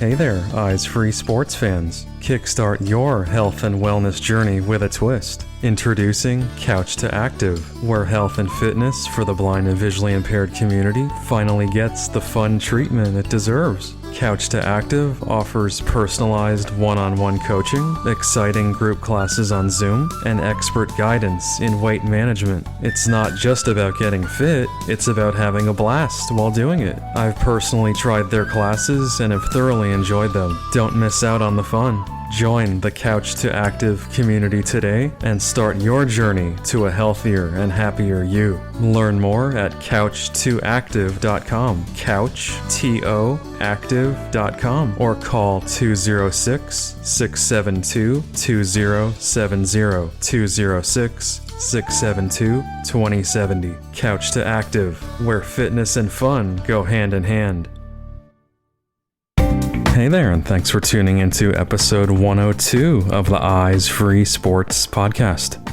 Hey there, eyes-free sports fans. Kickstart your health and wellness journey with a twist. Introducing Couch to Active, where health and fitness for the blind and visually impaired community finally gets the fun treatment it deserves. Couch to Active offers personalized one-on-one coaching, exciting group classes on Zoom, and expert guidance in weight management. It's not just about getting fit, it's about having a blast while doing it. I've personally tried their classes and have thoroughly enjoyed them. Don't miss out on the fun. Join the Couch to Active community today and start your journey to a healthier and happier you. Learn more at couch2active.com, couchtoactive.com, or call 206-672-2070, 206-672-2070. Couch to Active, where fitness and fun go hand in hand. Hey there, and thanks for tuning into episode 102 of the Eyes Free Sports podcast.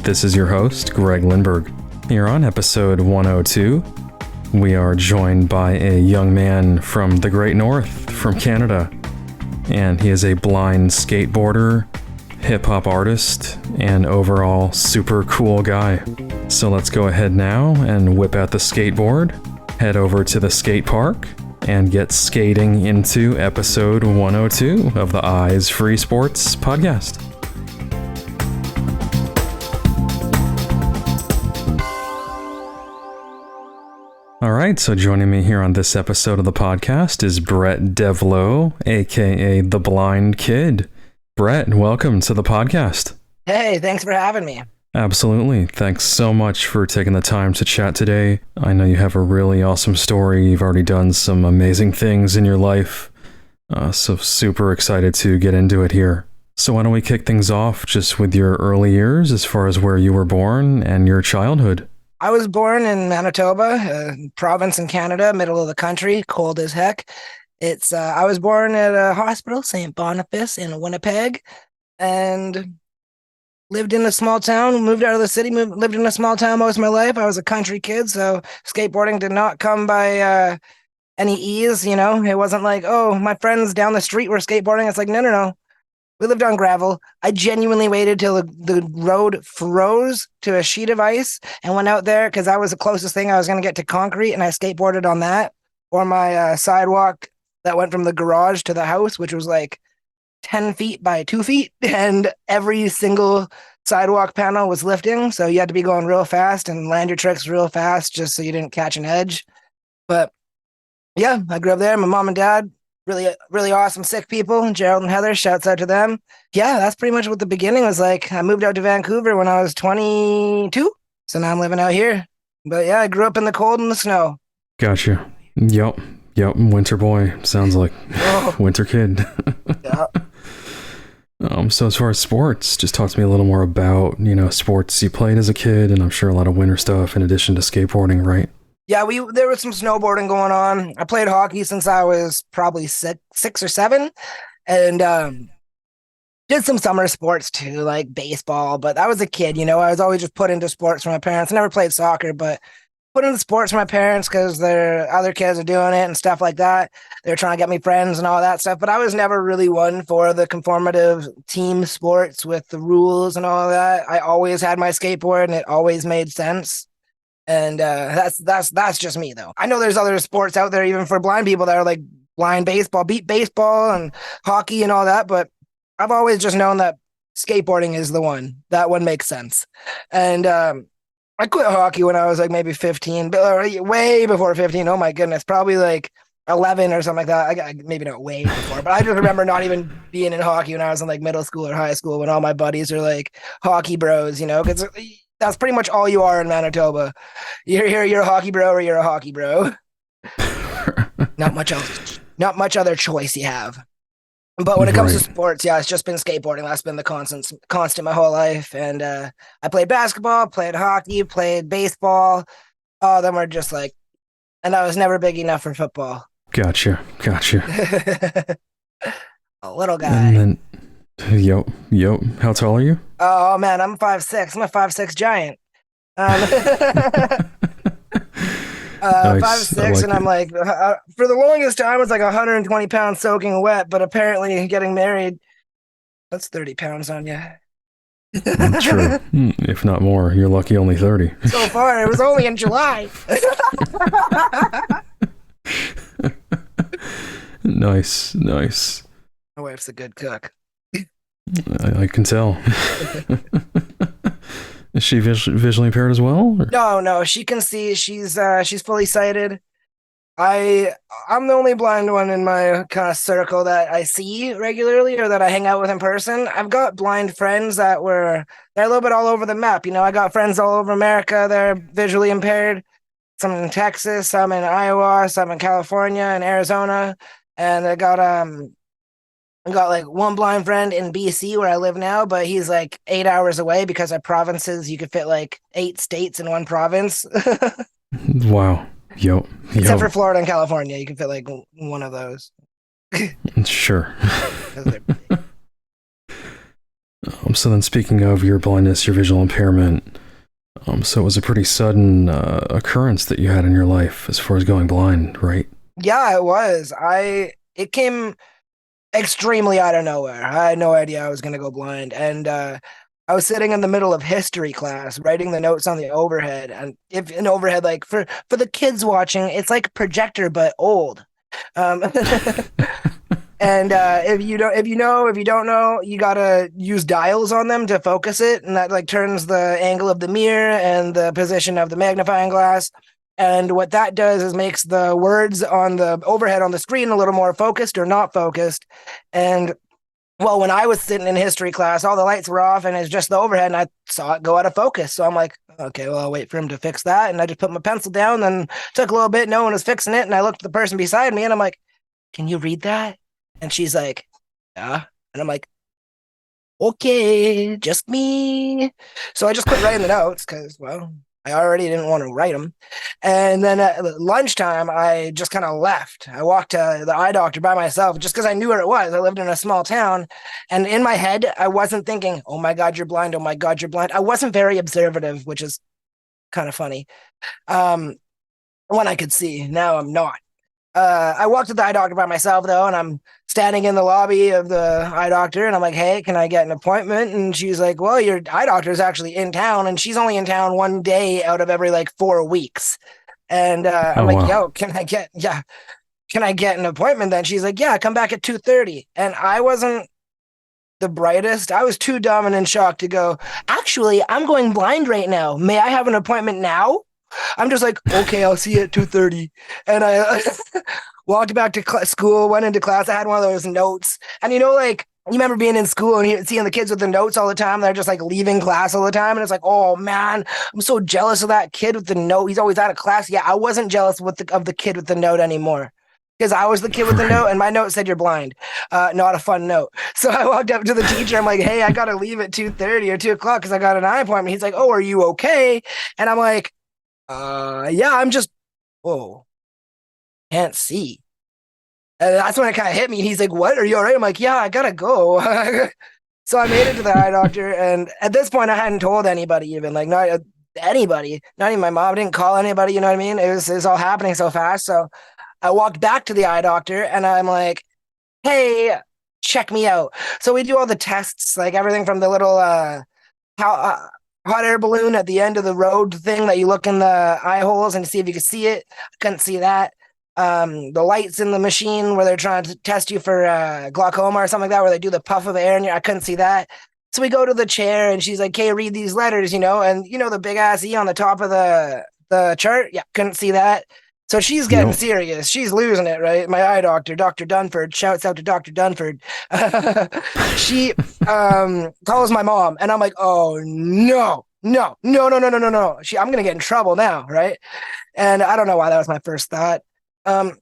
This is your host, Greg Lindberg. Here on episode 102, we are joined by a young man from the Great North, from Canada, and he is a blind skateboarder, hip-hop artist, and overall super cool guy. So let's go ahead now and whip out the skateboard, head over to the skate park, and get skating into episode 102 of the Eyes Free Sports podcast. All right, so joining me here on this episode of the podcast is Brett Devloo, a.k.a. the Blind Kid. Brett, welcome to the podcast. Hey, thanks for having me. Absolutely. Thanks so much for taking the time to chat today. I know you have a really awesome story. You've already done some amazing things in your life. So super excited to get into it here. So why don't we kick things off just with your early years as far as where you were born and your childhood? I was born in Manitoba, a province in Canada, middle of the country, cold as heck. I was born at a hospital, St. Boniface in Winnipeg, and lived in a small town, moved out of the city, lived in a small town most of my life. I was a country kid, so skateboarding did not come by any ease, you know? It wasn't like, oh, my friends down the street were skateboarding. It's like, no. We lived on gravel. I genuinely waited till the road froze to a sheet of ice and went out there because that was the closest thing I was going to get to concrete, and I skateboarded on that. Or my sidewalk that went from the garage to the house, which was like 10 feet by 2 feet, and every single sidewalk panel was lifting, so you had to be going real fast and land your tricks real fast just so you didn't catch an edge. But yeah, I grew up there. My mom and dad, really, really awesome, sick people. Gerald and Heather, shouts out to them. Yeah, that's pretty much what the beginning was like. I moved out to Vancouver when I was 22, so now I'm living out here. But yeah, I grew up in the cold and the snow. Gotcha. Yep, winter boy, sounds like. Oh. Winter kid. Yeah. So as far as sports, just talk to me a little more about, sports you played as a kid, and I'm sure a lot of winter stuff in addition to skateboarding, right? Yeah, there was some snowboarding going on. I played hockey since I was probably six or seven, and did some summer sports too, like baseball. But I was a kid, I was always just put into sports from my parents. I never played soccer, but put into sports for my parents because their other kids are doing it and stuff like that. They're trying to get me friends and all that stuff. But I was never really one for the conformative team sports with the rules and all that. I always had my skateboard and it always made sense. And that's just me, though. I know there's other sports out there, even for blind people, that are like blind baseball, beat baseball and hockey and all that. But I've always just known that skateboarding is the one. That one makes sense. And I quit hockey when I was like maybe 15, but way before 15. Oh my goodness, probably like 11 or something like that. Maybe not way before, but I just remember not even being in hockey when I was in like middle school or high school, when all my buddies are like hockey bros, because that's pretty much all you are in Manitoba. You're a hockey bro, or you're a hockey bro. Not much else. Not much other choice you have. But when it comes to sports, yeah, it's just been skateboarding. That's been the constant my whole life. And I played basketball, played hockey, played baseball. All of them are just like, and I was never big enough for football. Gotcha. A little guy. And then, yo, how tall are you? Oh man, I'm 5'6". I'm a 5'6" giant. Five Nice. I six, and like I'm it. like, for the longest time, it's like 120 pounds soaking wet. But apparently, getting married, that's 30 pounds on you. True. If not more, you're lucky only 30. So far, it was only in July. Nice. Nice. My wife's a good cook. I can tell. Is she visually impaired as well? Or? No, no, she can see. She's fully sighted. I I'm the only blind one in my kind of circle that I see regularly or that I hang out with in person. I've got blind friends they're a little bit all over the map. I got friends all over America. They're visually impaired. Some in Texas, some in Iowa, some in California and Arizona. And I got like one blind friend in BC where I live now, but he's like 8 hours away because our provinces, you could fit like 8 states in one province. Wow. Yo. Except Yo. for Florida and California, you can fit like one of those. Sure. 'Cause they're big. So then, speaking of your blindness, your visual impairment, so it was a pretty sudden occurrence that you had in your life as far as going blind, right? Yeah, it was. It came extremely out of nowhere. I had no idea I was gonna go blind, and I was sitting in the middle of history class, writing the notes on the overhead, and if an overhead, like for the kids watching, it's like a projector but old. Um, and if you don't know, you gotta use dials on them to focus it, and that like turns the angle of the mirror and the position of the magnifying glass. And what that does is makes the words on the overhead on the screen a little more focused or not focused. And well, when I was sitting in history class, all the lights were off and it's just the overhead, and I saw it go out of focus. So I'm like, okay, well, I'll wait for him to fix that. And I just put my pencil down, then took a little bit, no one was fixing it. And I looked at the person beside me and I'm like, can you read that? And she's like, yeah. And I'm like, okay, just me. So I just quit writing the notes because, well, I already didn't want to write them. And then at lunchtime, I just kind of left. I walked to the eye doctor by myself just because I knew where it was. I lived in a small town. And in my head, I wasn't thinking, oh my God, you're blind. Oh my God, you're blind. I wasn't very observative, which is kind of funny. Um, when I could see, now I'm not. I walked to the eye doctor by myself though, and I'm standing in the lobby of the eye doctor, and I'm like, "Hey, can I get an appointment?" And she's like, "Well, your eye doctor is actually in town, and she's only in town one day out of every like 4 weeks." And I'm Oh, like, wow. "Yo, can I get an appointment?" Then she's like, "Yeah, come back at 2:30." And I wasn't the brightest. I was too dumb and in shock to go. Actually, I'm going blind right now. May I have an appointment now? I'm just like, okay, I'll see you at 2:30. And I walked back to school, went into class. I had one of those notes. And like, you remember being in school and seeing the kids with the notes all the time. They're just like leaving class all the time. And it's like, oh man, I'm so jealous of that kid with the note. He's always out of class. Yeah, I wasn't jealous of the kid with the note anymore. Because I was the kid with the Right. note, and my note said you're blind. Not a fun note. So I walked up to the teacher. I'm like, "Hey, I gotta leave at 2:30 or 2 o'clock because I got an eye appointment." He's like, "Oh, are you okay?" And I'm like, yeah, I'm just, whoa, can't see." And that's when it kind of hit me. He's like, "What? Are you all right?" I'm like, "Yeah, I gotta go." So I made it to the eye doctor. And at this point, I hadn't told anybody, even like not anybody, not even my mom. I didn't call anybody. You know what I mean? It was all happening so fast. So I walked back to the eye doctor and I'm like, "Hey, check me out." So we do all the tests, like everything from the little, how, hot air balloon at the end of the road thing that you look in the eye holes and see if you can see it. I couldn't see that. The lights in the machine where they're trying to test you for glaucoma or something like that, where they do the puff of air in your, I couldn't see that. So we go to the chair and she's like, "Okay, read these letters, and the big ass E on the top of the chart. Yeah, couldn't see that. So she's getting Yep. serious. She's losing it, right? My eye doctor, Dr. Dunford, shouts out to Dr. Dunford. She calls my mom, and I'm like, "Oh no, no, no, no, no, no, no, no. I'm gonna get in trouble now, right?" And I don't know why that was my first thought. Um,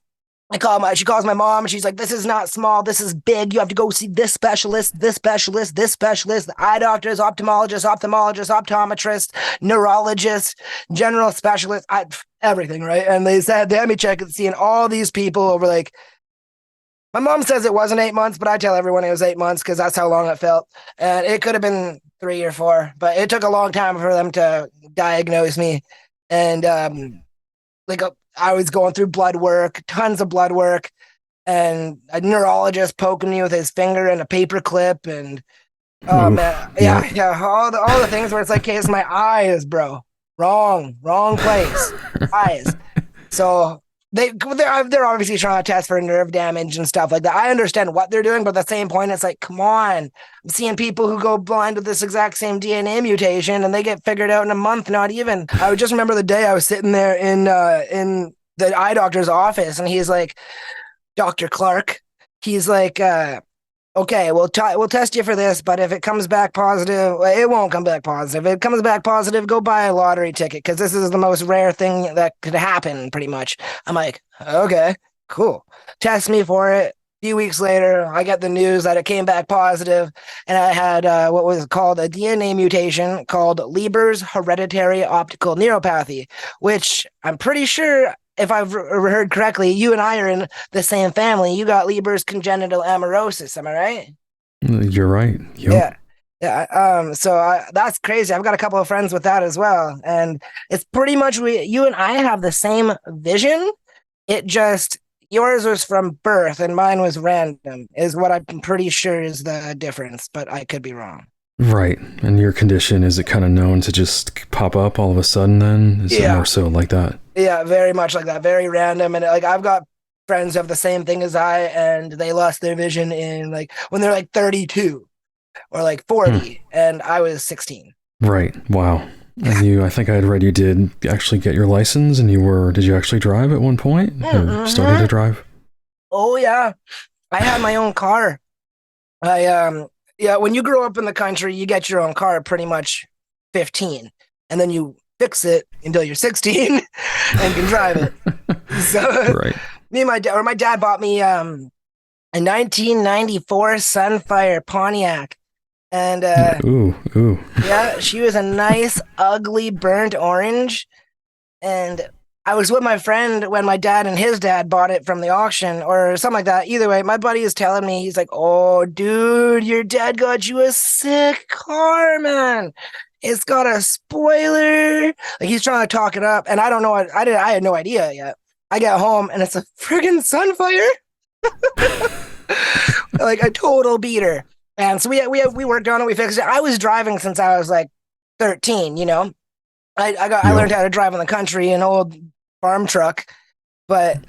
she calls my mom, and she's like, "This is not small. This is big. You have to go see this specialist, this specialist, this specialist, the eye doctors, ophthalmologist, optometrist, neurologist, general specialist, everything, right?" And they said they had me check and seeing all these people over like. My mom says it wasn't 8 months, but I tell everyone it was 8 months because that's how long it felt. And it could have been 3 or 4, but it took a long time for them to diagnose me. And like I was going through blood work, tons of blood work, and a neurologist poking me with his finger and a paper clip, and oh man, Oof. Yep. yeah, all the things where it's like, okay, it's my eyes, bro, wrong place, eyes. So they're obviously trying to test for nerve damage and stuff like that. I understand what they're doing, but at the same point, it's like, come on. I'm seeing people who go blind with this exact same DNA mutation, and they get figured out in a month. Not even. I would just remember the day I was sitting there in the eye doctor's office, and he's like, Dr. Clark. He's like, okay, we'll test you for this, but if it comes back positive, well, it won't come back positive. If it comes back positive, go buy a lottery ticket because this is the most rare thing that could happen, pretty much. I'm like, okay, cool. Test me for it. A few weeks later, I get the news that it came back positive, and I had what was called a DNA mutation called Leber's hereditary optical neuropathy, which I'm pretty sure, if I've heard correctly, you and I are in the same family. You got Leber's congenital amaurosis. Am I right? You're right. Yep. Yeah. Yeah. That's crazy. I've got a couple of friends with that as well. And it's pretty much you and I have the same vision. It just, yours was from birth and mine was random, is what I'm pretty sure is the difference, but I could be wrong. Right. And your condition, is it kind of known to just pop up all of a sudden then? Is it more so like that? Yeah, very much like that. Very random. And like I've got friends who have the same thing as I, and they lost their vision in like when they're like 32 or like 40, and I was 16. Right. Wow. And I think I had read you did actually get your license, and did you actually drive at one point? Or started to drive? Oh yeah. I had my own car. Yeah, when you grow up in the country, you get your own car pretty much 15, and then you fix it until you're 16 and can drive it. So right. my dad bought me a 1994 Sunfire Pontiac, and yeah, she was a nice ugly burnt orange, and I was with my friend when my dad and his dad bought it from the auction or something like that. Either way, my buddy is telling me, he's like, oh, dude, your dad got you a sick car, man. It's got a spoiler. Like, he's trying to talk it up. And I don't know. I had no idea yet. I get home and it's a friggin' Sunfire. Like a total beater. And so we worked on it. We fixed it. I was driving since I was like 13, you know. I learned how to drive in the country, an old farm truck. But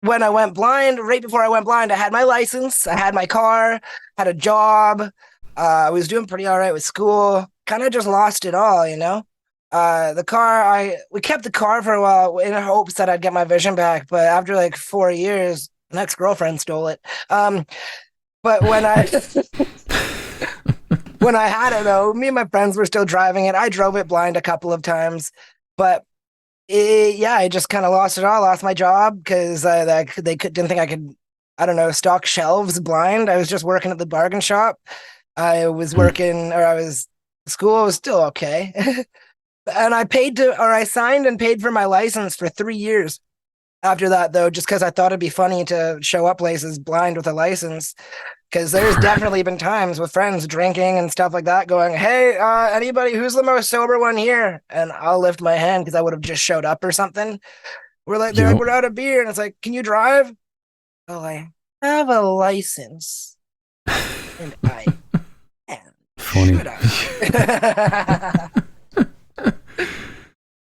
when I went blind, right before I went blind, I had my license, I had my car, had a job. I was doing pretty all right with school. Kind of just lost it all, you know. The car, we kept the car for a while in hopes that I'd get my vision back. But after like 4 years, an ex-girlfriend stole it. But when I when I had it, though, me and my friends were still driving it. I drove it blind a couple of times, but I just kind of lost it all. Lost my job because didn't think I could, I don't know, stock shelves blind. I was just working at the bargain shop. I was working, or school was still okay. And I signed and paid for my license for 3 years after that, though, just because I thought it'd be funny to show up places blind with a license. Because there's definitely been times with friends drinking and stuff like that going, hey, anybody, who's the most sober one here? And I'll lift my hand because I would have just showed up or something. They're like, we're out of beer. And it's like, can you drive? Oh, I have a license. And I am. Funny.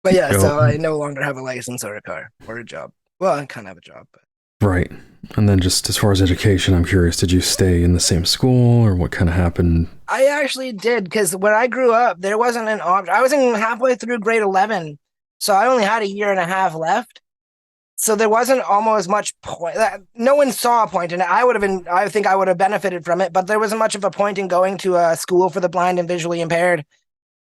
But yeah, so I no longer have a license or a car or a job. Well, I kind of have a job, but. Right. And then just as far as education, I'm curious, did you stay in the same school or what kind of happened? I actually did, because when I grew up, there wasn't an option. I was in halfway through grade 11, so I only had a year and a half left. So there wasn't almost much point. No one saw a point in it. I think I would have benefited from it, but there wasn't much of a point in going to a school for the blind and visually impaired.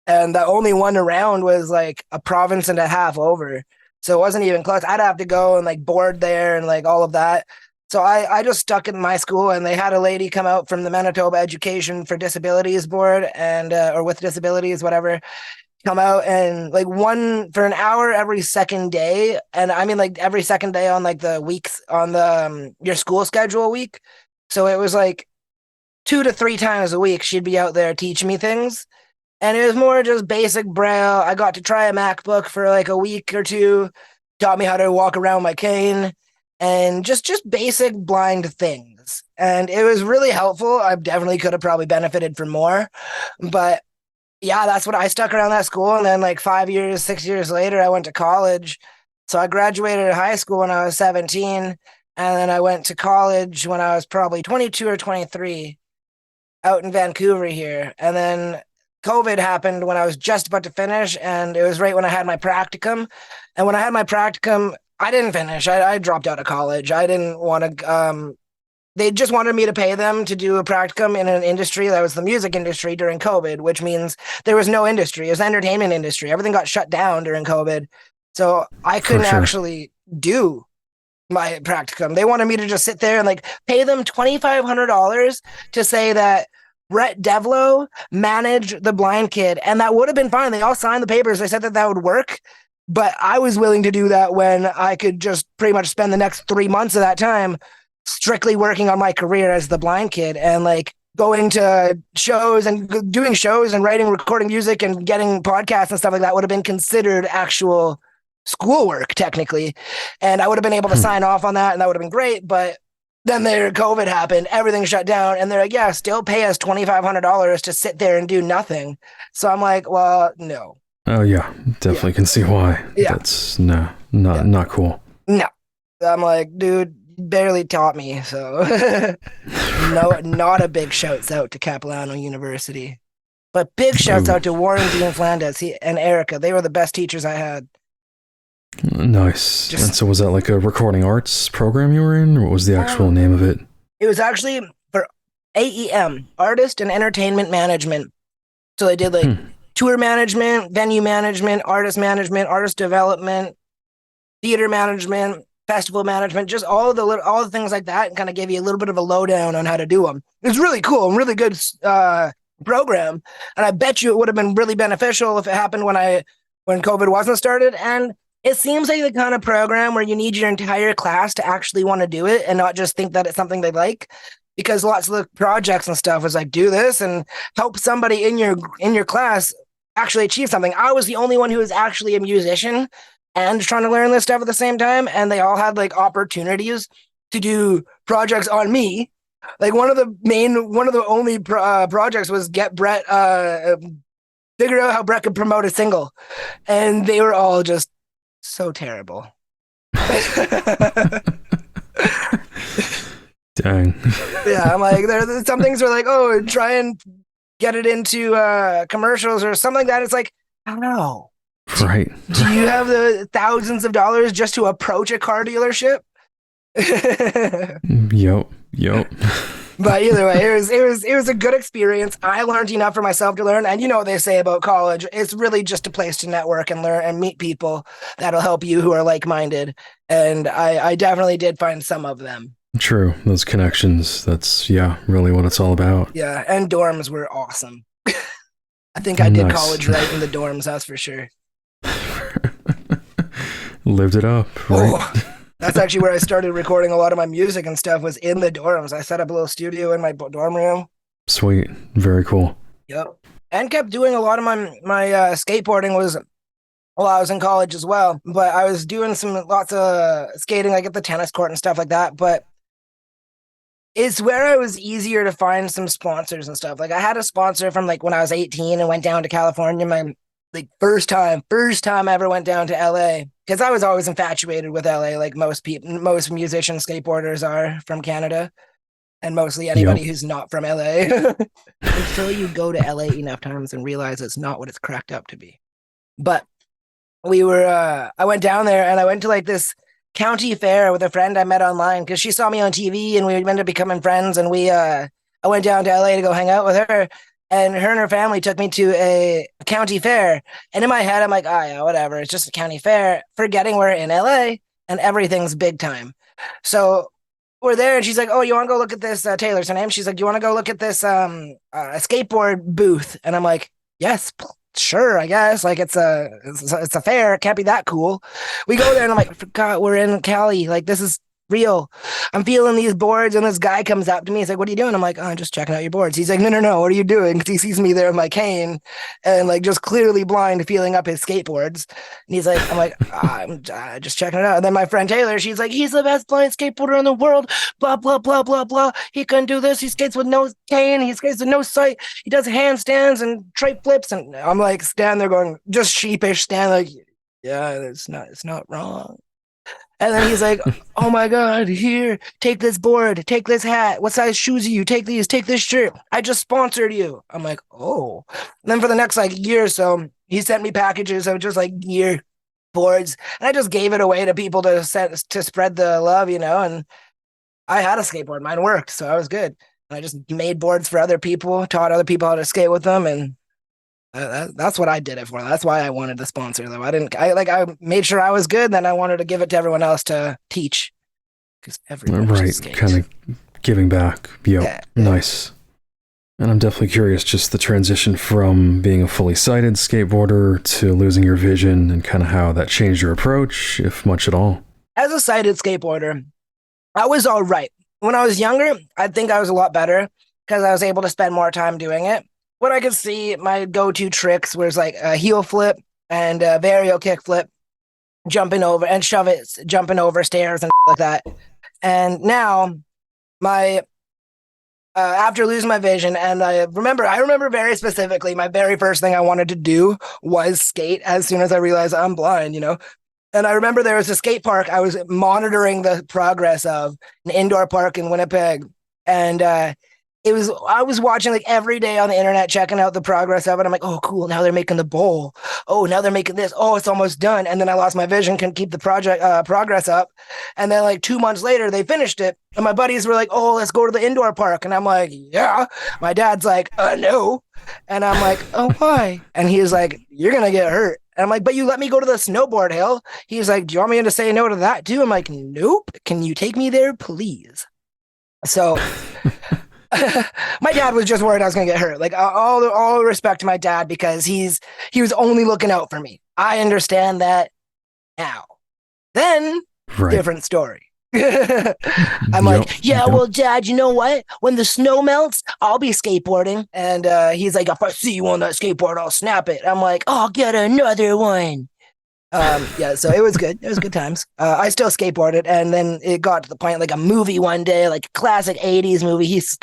And the only one around was like a province and a half over. So it wasn't even close. I'd have to go and like board there and like all of that. So I just stuck in my school, and they had a lady come out from the Manitoba Education for Disabilities Board and or with disabilities, whatever, come out and like for an hour every second day. And I mean like every second day on like the weeks on the your school schedule week. So it was like 2 to 3 times a week she'd be out there teaching me things. And it was more just basic braille. I got to try a MacBook for like a week or two. taught me how to walk around my cane and just basic blind things. And it was really helpful. I definitely could have probably benefited from more, but yeah, that's what I stuck around that school. And then like 5 years, 6 years later, I went to college. So I graduated high school when I was 17. And then I went to college when I was probably 22 or 23 out in Vancouver here. And then COVID happened when I was just about to finish. And it was right when I had my practicum. And when I had my practicum, I didn't finish. I dropped out of college. I didn't want to, they just wanted me to pay them to do a practicum in an industry that was the music industry during COVID, which means there was no industry. It was the entertainment industry. Everything got shut down during COVID. So I couldn't actually do my practicum. They wanted me to just sit there and like pay them $2,500 to say that Brett Devloo managed the blind kid. And that would have been fine. They all signed the papers. They said that that would work. But I was willing to do that when I could just pretty much spend the next 3 months of that time strictly working on my career as the blind kid and like going to shows and doing shows and writing, recording music and getting podcasts and stuff like that would have been considered actual schoolwork technically. And I would have been able to sign off on that and that would have been great. But then their COVID happened, everything shut down and they're like, yeah, still pay us $2,500 to sit there and do nothing. So I'm like, well, no. Oh yeah, definitely can see why. Yeah. That's not cool. No. I'm like, dude, barely taught me, so no, not a big shouts out to Capilano University, but big shouts out to Warren Dean Flanders and Erica. They were the best teachers I had. Nice. And so was that like a recording arts program you were in, or what was the actual name of it? It was actually for AEM, Artist and Entertainment Management. So they did like tour management, venue management, artist development, theater management, festival management, just all the things like that, and kind of gave you a little bit of a lowdown on how to do them. It was really cool and really good program, and I bet you it would have been really beneficial if it happened when COVID wasn't started. And it seems like the kind of program where you need your entire class to actually want to do it and not just think that it's something they like, because lots of the projects and stuff was like, do this and help somebody in your class actually achieve something. I was the only one who was actually a musician and trying to learn this stuff at the same time. And they all had like opportunities to do projects on me. Like one of the only projects was get Brett, figure out how Brett could promote a single. And they were all just so terrible. Dang. Yeah, I'm like, there's some things were like, oh, try and get it into commercials or something like that. It's like, I don't know. Right. Do you have the thousands of dollars just to approach a car dealership? Yep. But either way, it was a good experience. I learned enough for myself to learn. And you know what they say about college. It's really just a place to network and learn and meet people that'll help you who are like-minded. And I definitely did find some of them. True. Those connections. That's, really what it's all about. Yeah. And dorms were awesome. I think I did college right in the dorms, that's for sure. Lived it up, right? Oh, that's actually where I started recording a lot of my music and stuff, was in the dorms. I set up a little studio in my dorm room. Sweet. Very cool. Yep. And kept doing a lot of my skateboarding was while I was in college as well. But I was doing lots of skating, like at the tennis court and stuff like that. But it's where I was easier to find some sponsors and stuff. Like I had a sponsor from like when I was 18 and went down to California. My like first time I ever went down to LA, because I was always infatuated with LA, like most musicians, skateboarders are from Canada, and mostly anybody who's not from LA. Until you go to LA enough times and realize it's not what it's cracked up to be. But I went down there and I went to like this county fair with a friend I met online because she saw me on TV and we ended up becoming friends. And I went down to LA to go hang out with her. And her family took me to a county fair. And in my head, I'm like, yeah, whatever. It's just a county fair, forgetting we're in LA and everything's big time. So we're there and she's like, oh, you want to go look at this? Taylor's her name. She's like, you want to go look at this skateboard booth? And I'm like, yes, sure, I guess. Like it's a fair. It can't be that cool. We go there and I'm like, I forgot we're in Cali. Like this is real. I'm feeling these boards, and this guy comes up to me. He's like, "What are you doing?" I'm like, "Oh, I'm just checking out your boards." He's like, "No, no, no. What are you doing?" Because he sees me there with my cane and like just clearly blind, feeling up his skateboards. And he's like, "I'm like, I'm just checking it out." And then my friend Taylor, she's like, "He's the best blind skateboarder in the world. Blah blah blah blah blah. He can do this. He skates with no cane. He skates with no sight. He does handstands and trike flips." And I'm like, stand there going, just sheepish, stand like, "Yeah, it's not wrong." And then he's like, "Oh my God, here, take this board, take this hat. What size shoes are you? Take these, take this shirt. I just sponsored you." I'm like, "Oh." And then for the next like year or so, he sent me packages of just like gear, boards, and I just gave it away to people to spread the love, And I had a skateboard, mine worked, so I was good. And I just made boards for other people, taught other people how to skate with them, and that's what I did it for. That's why I wanted the sponsor, though. I made sure I was good, and then I wanted to give it to everyone else to teach because everyone right, kind of giving back. Yep. Yeah. Nice. And I'm definitely curious, just the transition from being a fully sighted skateboarder to losing your vision, and kind of how that changed your approach, if much at all. As a sighted skateboarder, I was all right. When I was younger, I think I was a lot better because I was able to spend more time doing it. What I could see, my go-to tricks was like a heel flip and a vario kick flip, jumping over and jumping over stairs and like that. And now, my after losing my vision, and I remember very specifically, my very first thing I wanted to do was skate as soon as I realized I'm blind, And I remember there was a skate park I was monitoring the progress of, an indoor park in Winnipeg, and I was watching like every day on the internet, checking out the progress of it. I'm like, "Oh, cool. Now they're making the bowl. Oh, now they're making this. Oh, it's almost done." And then I lost my vision, couldn't keep the progress up. And then like 2 months later, they finished it. And my buddies were like, "Oh, let's go to the indoor park." And I'm like, "Yeah." My dad's like, "No." And I'm like, "Oh, why?" And he's like, "You're going to get hurt." And I'm like, "But you let me go to the snowboard hill." He's like, "Do you want me to say no to that too?" I'm like, "Nope. Can you take me there, please?" So my dad was just worried I was going to get hurt. Like all respect to my dad because he was only looking out for me. I understand that now. Then Right. Different story. I'm like, "Yeah, well, Dad, you know what? When the snow melts, I'll be skateboarding." And he's like, "If I see you on that skateboard, I'll snap it." I'm like, "I'll get another one." Yeah, so it was good. It was good times. I still skateboarded, and then it got to the point like a movie one day, like a classic 80s movie. He's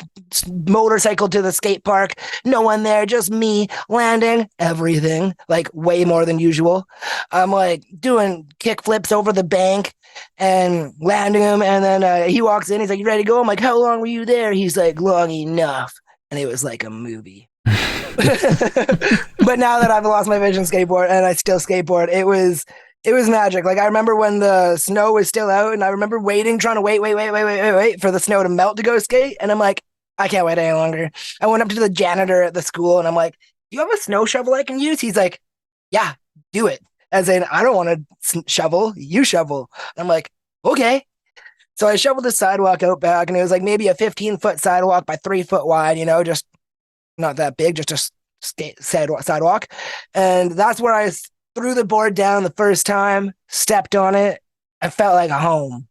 motorcycled to the skate park, no one there, just me landing everything, like way more than usual. I'm like doing kick flips over the bank and landing them, and then he walks in, he's like, "You ready to go?" I'm like, "How long were you there?" He's like, "Long enough." And it was like a movie. But now that I've lost my vision skateboard and I still skateboard, it was magic. Like I remember when the snow was still out, and I remember trying to wait for the snow to melt to go skate. And I'm like, I can't wait any longer. I went up to the janitor at the school and I'm like, "Do you have a snow shovel I can use?" He's like, "Yeah, do it." As in, "I don't want to shovel, you shovel." And I'm like, "Okay." So I shoveled the sidewalk out back, and it was like maybe a 15-foot sidewalk by 3 foot wide, just not that big, just a sidewalk. And that's where I threw the board down the first time, stepped on it, and felt like a home.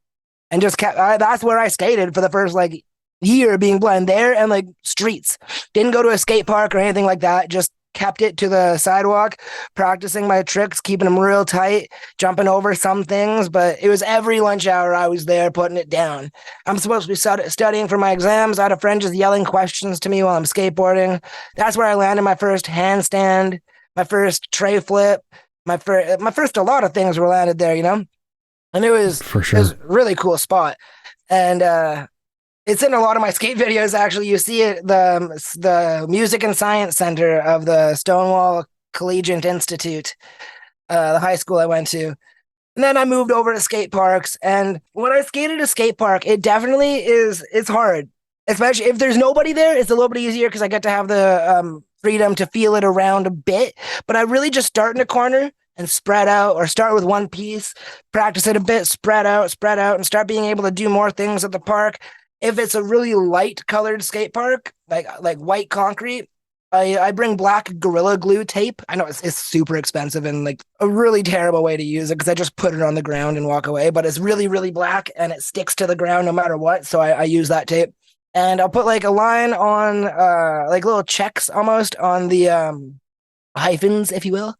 And just that's where I skated for the first like year being blind, there and like streets. Didn't go to a skate park or anything like that, just kept it to the sidewalk, practicing my tricks, keeping them real tight, jumping over some things. But it was every lunch hour I was there putting it down. I'm supposed to be studying for my exams. I had a friend just yelling questions to me while I'm skateboarding. That's where I landed my first handstand, my first tray flip, my first a lot of things were landed there, And it was, For sure. It was a really cool spot. And it's in a lot of my skate videos, actually. You see it, the Music and Science Center of the Stonewall Collegiate Institute, the high school I went to. And then I moved over to skate parks. And when I skated a skate park, it definitely it's hard. Especially if there's nobody there, it's a little bit easier because I get to have the freedom to feel it around a bit. But I really just start in a corner and spread out, or start with one piece, practice it a bit, spread out, and start being able to do more things at the park. If it's a really light colored skate park, like white concrete, I bring black Gorilla Glue tape. I know it's super expensive and like a really terrible way to use it because I just put it on the ground and walk away. But it's really, really black and it sticks to the ground no matter what. So I use that tape. And I'll put like a line on like little checks almost on the hyphens, if you will,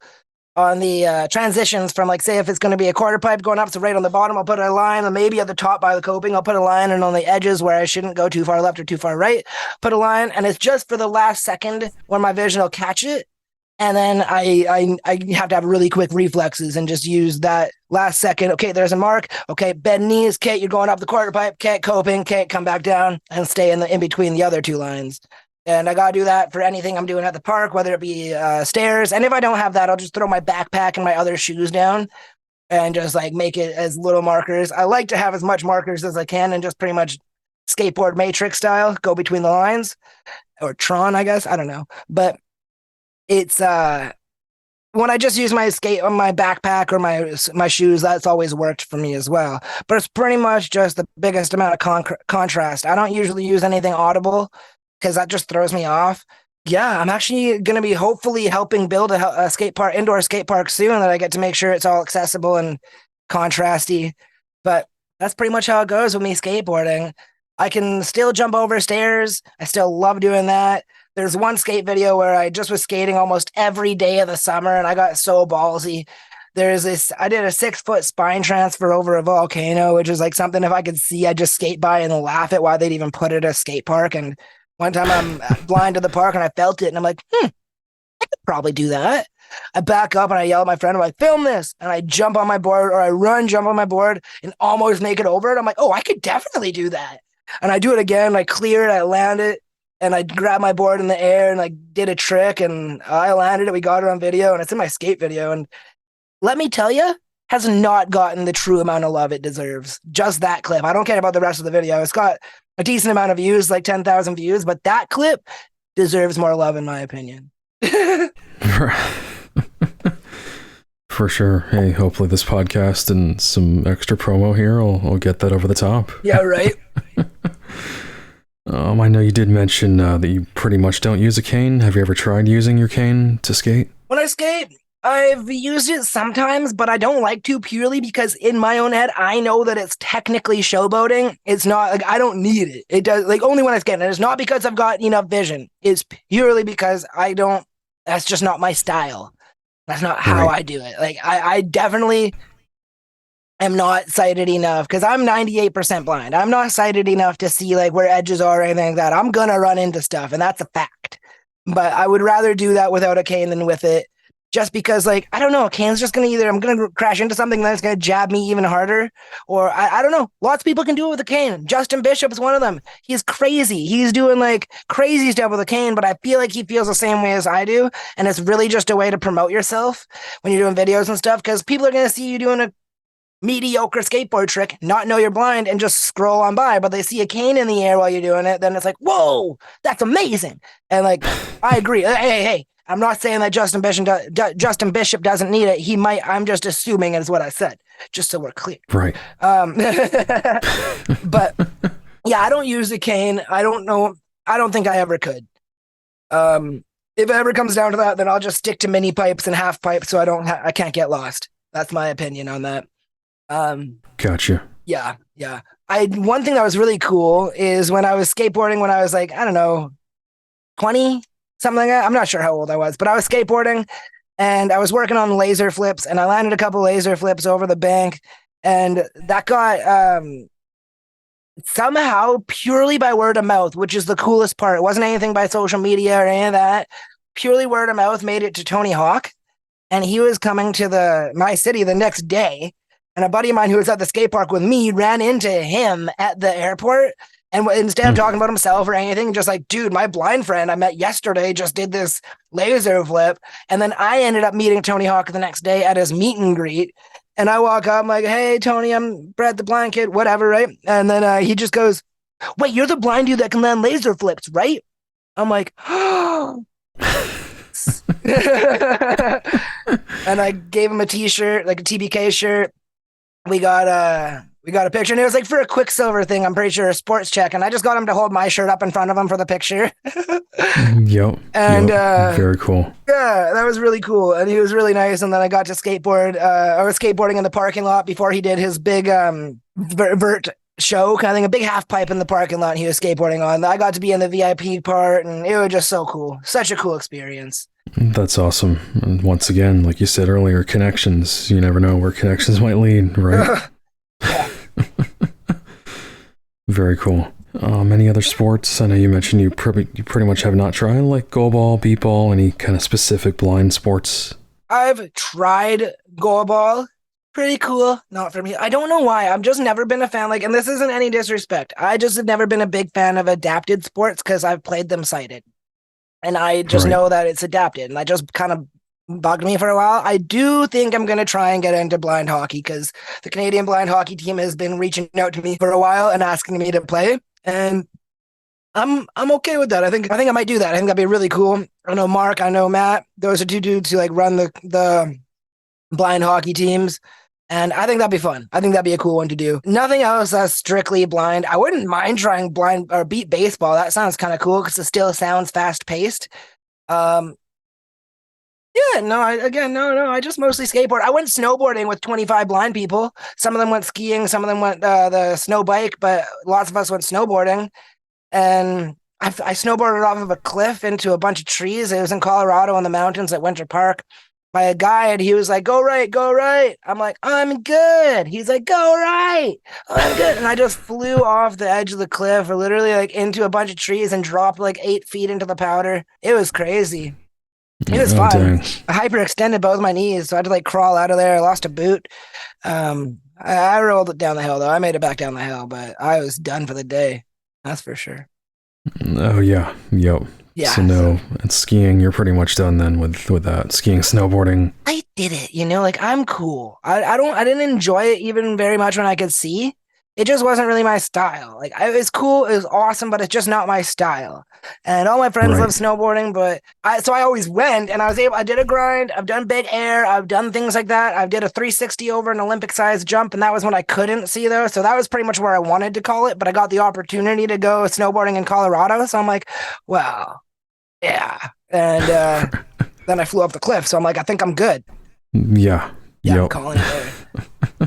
on the transitions from like, say if it's going to be a quarter pipe going up, so right on the bottom I'll put a line, and maybe at the top by the coping I'll put a line, and on the edges where I shouldn't go too far left or too far right, put a line, and it's just for the last second when my vision will catch it, and then I have to have really quick reflexes and just use that last second. Okay, there's a mark. Okay, bend knees. Okay, you're going up the quarter pipe. Okay, coping. Okay, come back down and stay in between the other two lines. And I got to do that for anything I'm doing at the park, whether it be stairs. And if I don't have that, I'll just throw my backpack and my other shoes down and just like make it as little markers. I like to have as much markers as I can and just pretty much skateboard matrix style, go between the lines, or Tron, I guess. I don't know. But it's when I just use my skate on my backpack or my shoes, that's always worked for me as well. But it's pretty much just the biggest amount of contrast. I don't usually use anything audible because that just throws me off. Yeah, I'm actually going to be hopefully helping build a indoor skate park soon that I get to make sure it's all accessible and contrasty. But that's pretty much how it goes with me skateboarding. I can still jump over stairs. I still love doing that. There's one skate video where I just was skating almost every day of the summer and I got so ballsy. I did a 6-foot spine transfer over a volcano, which is like something if I could see, I'd just skate by and laugh at why they'd even put it at a skate park. And one time I'm blind to the park and I felt it and I'm like, I could probably do that. I back up and I yell at my friend, I'm like, film this. And I jump on my board, or I jump on my board and almost make it over it. I'm like, oh, I could definitely do that. And I do it again. I clear it, I land it, and I grab my board in the air and like did a trick and I landed it. We got it on video and it's in my skate video. And let me tell you, has not gotten the true amount of love it deserves. Just that clip. I don't care about the rest of the video. It's got a decent amount of views, like 10,000 views, but that clip deserves more love in my opinion. For sure. Hey, hopefully this podcast and some extra promo here will get that over the top. Yeah, right. I know you did mention that you pretty much don't use a cane. Have you ever tried using your cane to skate? When I skate, I've used it sometimes, but I don't like to, purely because in my own head, I know that it's technically showboating. It's not like I don't need it. It does like only when I skate. And it's not because I've got enough vision. It's purely because that's just not my style. That's not how I do it. Like I definitely am not sighted enough because I'm 98% blind. I'm not sighted enough to see like where edges are or anything like that. I'm going to run into stuff and that's a fact. But I would rather do that without a cane than with it. Just because, like, I don't know, a cane's just going to I'm going to crash into something that's going to jab me even harder. Or, I don't know, lots of people can do it with a cane. Justin Bishop's one of them. He's crazy. He's doing, like, crazy stuff with a cane, but I feel like he feels the same way as I do. And it's really just a way to promote yourself when you're doing videos and stuff, because people are going to see you doing a mediocre skateboard trick, not know you're blind, and just scroll on by. But they see a cane in the air while you're doing it, then it's like, whoa, that's amazing. And, like, I agree. Hey. I'm not saying that Justin Bishop doesn't need it. He might. I'm just assuming is what I said, just so we're clear. Right. But yeah, I don't use a cane. I don't know. I don't think I ever could. If it ever comes down to that, then I'll just stick to mini pipes and half pipes so I can't get lost. That's my opinion on that. Gotcha. Yeah. One thing that was really cool is when I was skateboarding when I was like, I don't know, 20. Something like that. I'm not sure how old I was, but I was skateboarding and I was working on laser flips and I landed a couple laser flips over the bank and that got somehow purely by word of mouth, which is the coolest part. It wasn't anything by social media or any of that. Purely word of mouth made it to Tony Hawk and he was coming to my city the next day and a buddy of mine who was at the skate park with me ran into him at the airport. And instead of talking about himself or anything, just like, dude, my blind friend I met yesterday just did this laser flip. And then I ended up meeting Tony Hawk the next day at his meet and greet. And I walk up, I'm like, hey, Tony, I'm Brett the blind kid, whatever, right? And then he just goes, wait, you're the blind dude that can land laser flips, right? I'm like, oh. And I gave him a t-shirt, like a TBK shirt. We got We got a picture, and it was like for a Quicksilver thing. I'm pretty sure a sports check, and I just got him to hold my shirt up in front of him for the picture. Yep. And very cool. Yeah, that was really cool, and he was really nice. And then I got to skateboard. I was skateboarding in the parking lot before he did his big vert show kind of thing, a big half pipe in the parking lot. And he was skateboarding on. I got to be in the VIP part, and it was just so cool. Such a cool experience. That's awesome. And once again, like you said earlier, connections. You never know where connections might lead, right? Very cool. Any other sports? I know you mentioned you pretty much have not tried, like go ball, beep ball, any kind of specific blind sports? I've tried go ball. Pretty cool. Not for me. I don't know why. I've just never been a fan. Like, and this isn't any disrespect. I just have never been a big fan of adapted sports because I've played them sighted. And I just know that it's adapted. And I just kind of bugged me for a while. I do think I'm going to try and get into blind hockey because the Canadian blind hockey team has been reaching out to me for a while and asking me to play. And I'm okay with that. I think I might do that. I think that'd be really cool. I know Mark, I know Matt. Those are two dudes who like run the blind hockey teams. And I think that'd be fun. I think that'd be a cool one to do. Nothing else that's strictly blind. I wouldn't mind trying blind or beat baseball. That sounds kind of cool because it still sounds fast paced. Yeah, no, I just mostly skateboard. I went snowboarding with 25 blind people. Some of them went skiing, some of them went the snow bike, but lots of us went snowboarding. And I snowboarded off of a cliff into a bunch of trees. It was in Colorado in the mountains at Winter Park by a guide. He was like, go right, go right. I'm like, I'm good. He's like, go right. I'm good. And I just flew off the edge of the cliff or literally like into a bunch of trees and dropped like 8 feet into the powder. It was crazy. It was fun. Dang. I hyperextended both my knees, so I had to like crawl out of there. I lost a boot. I rolled it down the hill though. I made it back down the hill, but I was done for the day. That's for sure. Oh yeah, yep. Yeah. So no, and skiing, you're pretty much done then with that. Skiing, snowboarding. I did it, like I'm cool. I didn't enjoy it even very much when I could see. It just wasn't really my style. Like it was cool, it was awesome, but it's just not my style. And all my friends love snowboarding, but I always went and I did a grind. I've done big air. I've done things like that. I did a 360 over an Olympic sized jump. And that was when I couldn't see though. So that was pretty much where I wanted to call it, but I got the opportunity to go snowboarding in Colorado. So I'm like, well, yeah. And then I flew off the cliff. So I'm like, I think I'm good. Yeah. Yeah, I'm calling it there.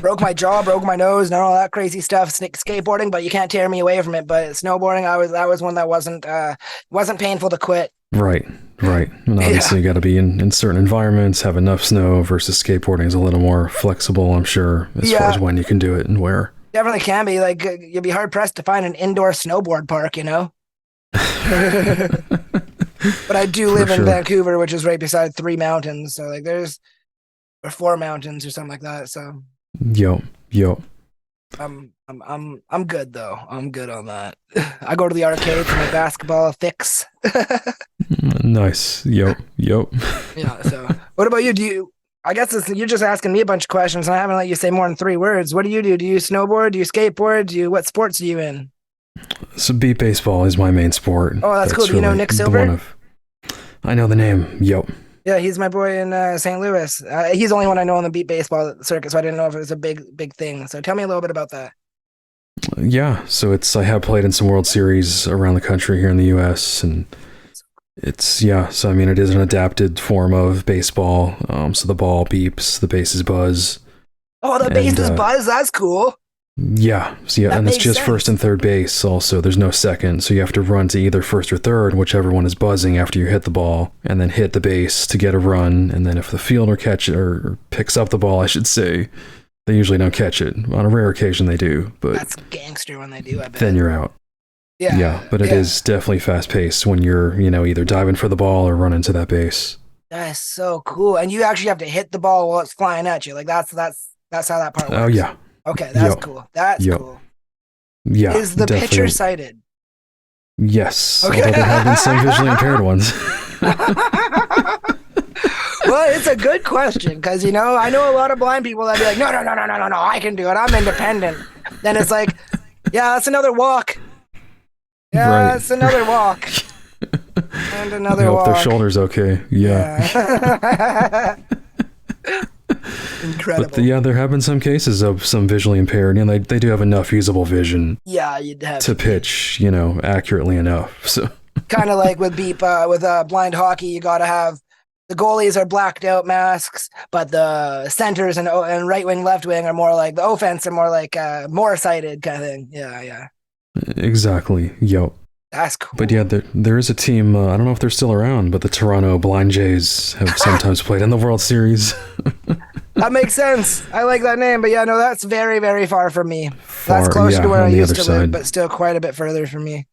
Broke my jaw, broke my nose, and all that crazy stuff. Skateboarding, but you can't tear me away from it. But snowboarding, that was one that wasn't painful to quit. Right. And obviously, you got to be in certain environments, have enough snow. Versus skateboarding is a little more flexible, I'm sure, as far as when you can do it and where. Definitely can be. Like you'd be hard pressed to find an indoor snowboard park, But I do live in Vancouver, which is right beside 3 mountains. So like or 4 mountains or something like that. So Yo. I'm good though. I'm good on that. I go to the arcade for my basketball fix. Nice. Yep. Yeah. So what about you? I guess you're just asking me a bunch of questions and I haven't let you say more than 3 words. What do you do? Do you snowboard? Do you skateboard? What sports are you in? So beat baseball is my main sport. Oh, that's cool. Do you know Nick Silver? I know the name. Yep. Yeah, he's my boy in St. Louis. He's the only one I know on the beat baseball circuit, so I didn't know if it was a big thing. So tell me a little bit about that. Yeah, so I have played in some World Series around the country here in the U.S., and it is an adapted form of baseball. So the ball beeps, the bases buzz. Oh, the bases buzz? That's cool. Yeah, and it's just first and third base also. There's no second, so you have to run to either first or third, whichever one is buzzing after you hit the ball, and then hit the base to get a run, and then if the fielder catches it, or picks up the ball, I should say, they usually don't catch it. On a rare occasion they do, but... That's gangster when they do, I bet. Then you're out. Yeah, but it is definitely fast-paced when you're, either diving for the ball or running to that base. That's so cool, and you actually have to hit the ball while it's flying at you. Like, that's how that part works. Oh, yeah. Okay, that's cool. That's cool. Yeah. Is the pitcher sighted? Yes. Okay. Although there have been some visually impaired ones. Well, it's a good question because, I know a lot of blind people that be like, no, I can do it. I'm independent. Then it's like, yeah, that's another walk. Yeah, that's another walk. And another walk. Their shoulder's okay. Yeah. Incredible. Yeah, there have been some cases of some visually impaired, and they do have enough usable vision Yeah, you'd have to pitch, accurately enough. So kind of like with blind hockey, you got to have the goalies are blacked out masks, but the centers and right wing, left wing are more like the offense are more like more sighted kind of thing. Yeah, yeah. exactly. Yep. That's cool. But yeah, there is a team. I don't know if they're still around, but the Toronto Blind Jays have sometimes played in the World Series. That makes sense. I like that name, but yeah, no, that's very, very far from me. That's closer to where I used to live, but still quite a bit further from me.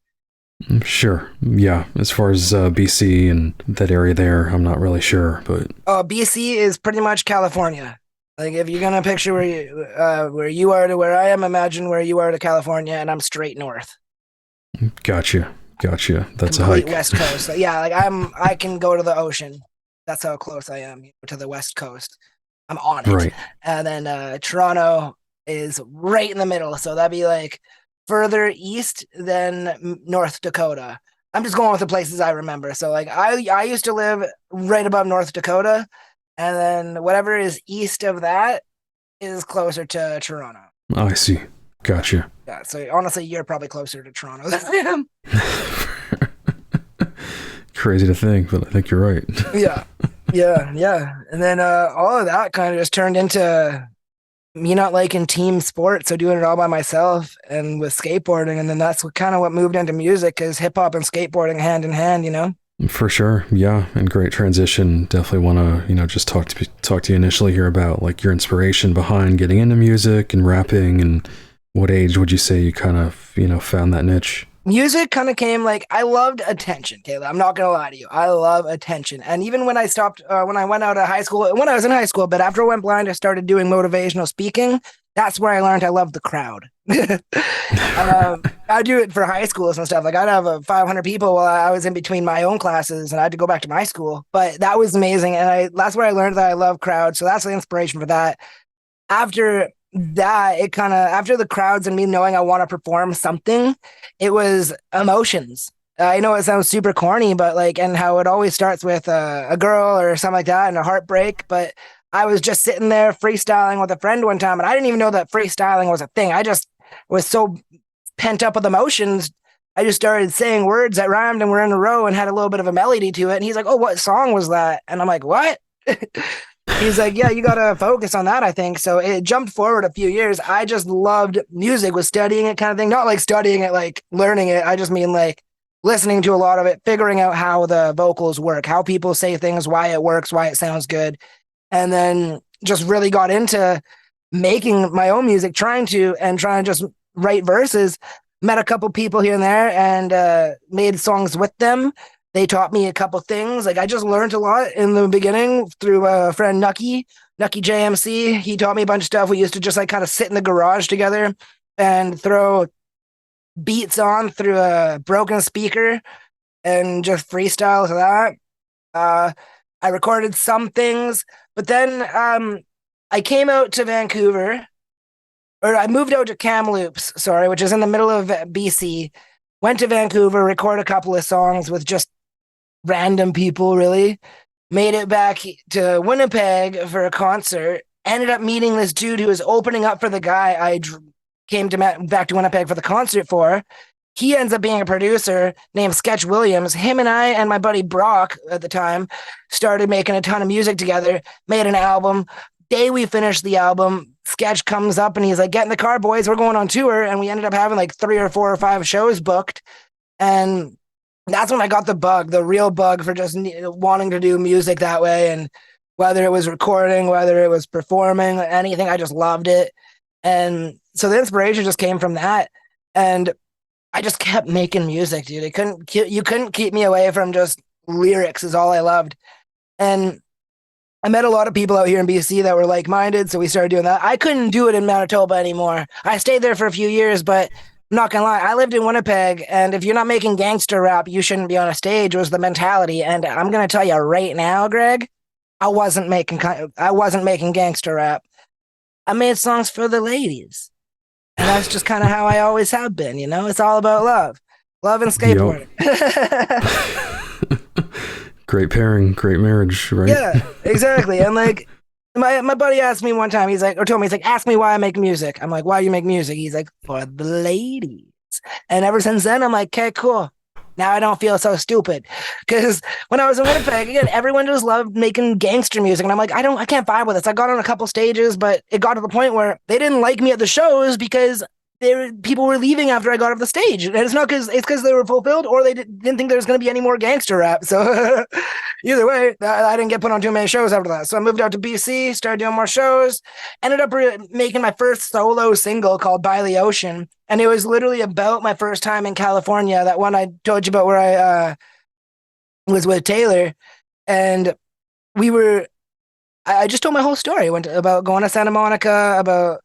Sure. Yeah. As far as BC and that area there, I'm not really sure, but BC is pretty much California. Like if you're gonna picture where you are to where I am, imagine where you are to California, and I'm straight north. Gotcha. That's a complete hike. West Coast. So, yeah, like I can go to the ocean. That's how close I am to the West Coast. I'm on it. Right. And then Toronto is right in the middle, so that'd be like further east than North Dakota. I'm just going with the places I remember. So like I used to live right above North Dakota, and then whatever is east of that is closer to Toronto. I see. Gotcha. Yeah, so honestly, you're probably closer to Toronto than I am. Crazy to think, but I think you're right. Yeah. And then all of that kind of just turned into me not liking team sports, so doing it all by myself and with skateboarding. And then that's what moved into music, because hip hop and skateboarding hand in hand. For sure. Yeah. And great transition. Definitely want to, just talk to you initially here about like your inspiration behind getting into music and rapping, and what age would you say you kind of, found that niche? Music kind of came like I loved attention, Kayla. I'm not going to lie to you. I love attention. And even when I when I went out of high school, when I was in high school, but after I went blind, I started doing motivational speaking. That's where I learned I love the crowd. I do it for high schools and stuff. Like I'd have 500 people while I was in between my own classes, and I had to go back to my school. But that was amazing. And that's where I learned that I love crowds. So that's the inspiration for that. After that, after the crowds and me knowing I want to perform something, it was emotions. I know it sounds super corny, but and how it always starts with a girl or something like that and a heartbreak. But I was just sitting there freestyling with a friend one time, and I didn't even know that freestyling was a thing. I just was so pent up with emotions. I just started saying words that rhymed and were in a row and had a little bit of a melody to it. And he's like, "Oh, what song was that?" And I'm like, "What?" He's like, "Yeah, you got to focus on that, I think." So it jumped forward a few years. I just loved music, was studying it kind of thing. Not like studying it, like learning it. I just mean like listening to a lot of it, figuring out how the vocals work, how people say things, why it works, why it sounds good. And then just really got into making my own music, trying to just write verses. Met a couple people here and there and made songs with them. They taught me a couple things. Like I just learned a lot in the beginning through a friend, Nucky JMC. He taught me a bunch of stuff. We used to just kind of sit in the garage together and throw beats on through a broken speaker and just freestyle to that. I recorded some things, but then I came out to Vancouver, or I moved out to Kamloops, which is in the middle of BC. Went to Vancouver, record a couple of songs with just random people, really. Made it back to Winnipeg for a concert. Ended up meeting this dude who was opening up for the guy I came back to Winnipeg for the concert for. He ends up being a producer named Sketch Williams. Him and I and my buddy Brock at the time started making a ton of music together, made an album. Day we finished the album, Sketch comes up and he's like, "Get in the car, boys, we're going on tour." And we ended up having like 3 or 4 or 5 shows booked. And that's when I got the real bug for just wanting to do music that way. And whether it was recording, whether it was performing, anything, I just loved it. And so the inspiration just came from that. And I just kept making music, dude. You couldn't keep me away from just lyrics is all I loved. And I met a lot of people out here in BC that were like-minded, so we started doing that. I couldn't do it in Manitoba anymore. I stayed there for a few years, but I'm not gonna lie, I lived in Winnipeg, and if you're not making gangster rap, you shouldn't be on a stage, was the mentality. And I'm gonna tell you right now, Greg, I wasn't making gangster rap. I made songs for the ladies. And that's just kind of how I always have been, It's all about love and skateboarding. Great pairing, great marriage, right? Yeah, exactly. And My buddy asked me one time, told me, he's like, ask me why I make music. I'm like, why do you make music? He's like, for the ladies. And ever since then, I'm like, okay, cool. Now I don't feel so stupid. Because when I was in Winnipeg, again, everyone just loved making gangster music. And I'm like, I can't vibe with this. I got on a couple stages, but it got to the point where they didn't like me at the shows because people were leaving after I got off the stage. And it's because they were fulfilled or they didn't think there was going to be any more gangster rap. So either way, I didn't get put on too many shows after that. So I moved out to BC, started doing more shows, ended up making my first solo single called By the Ocean. And it was literally about my first time in California, that one I told you about where I was with Taylor. And we were, I just told my whole story. About going to Santa Monica, about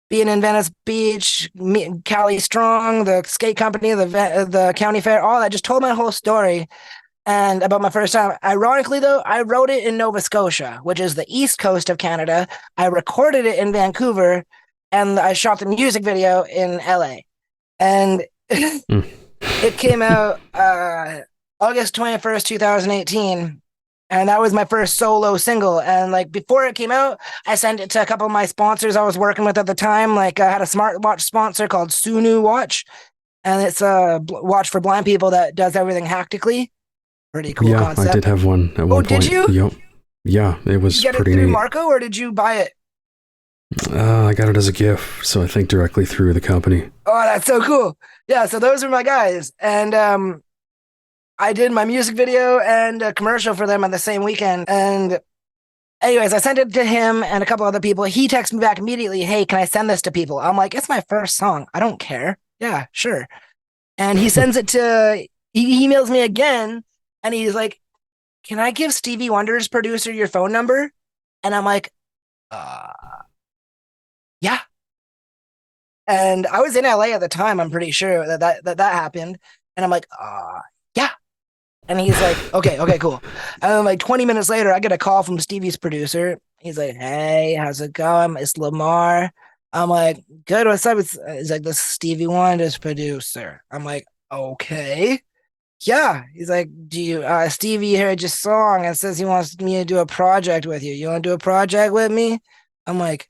being in Venice Beach, Cali Strong, the skate company, the county fair, all that. Just told my whole story. And about my first time. Ironically, though, I wrote it in Nova Scotia, which is the east coast of Canada. I recorded it in Vancouver, and I shot the music video in LA. And it came out August 21st, 2018. And that was my first solo single. And like before it came out, I sent it to a couple of my sponsors I was working with at the time. Like I had a smartwatch sponsor called Sunu Watch, and it's a watch for blind people that does everything haptically. Pretty cool concept. I did have one at one point. Oh, did you? Yep. Yeah, it was did you get pretty it through neat. Marco, or did you buy it? I got it as a gift, so I think directly through the company. Oh, that's so cool. Yeah, so those are my guys. And I did my music video and a commercial for them on the same weekend. And anyways, I sent it to him and a couple other people. He texted me back immediately, hey, can I send this to people? I'm like, it's my first song. I don't care. Yeah, sure. And he sends it to, he emails me again, and he's like, can I give Stevie Wonder's producer your phone number? And I'm like, yeah. And I was in LA at the time, I'm pretty sure that happened. And I'm like, yeah. And he's like, okay, cool. And then like 20 minutes later, I get a call from Stevie's producer. He's like, hey, how's it going? It's Lamar. I'm like, good, what's up? He's like, this is Stevie Wonder's producer. I'm like, okay. Yeah. He's like, do you, Stevie heard your song and says he wants me to do a project with you. You want to do a project with me? I'm like,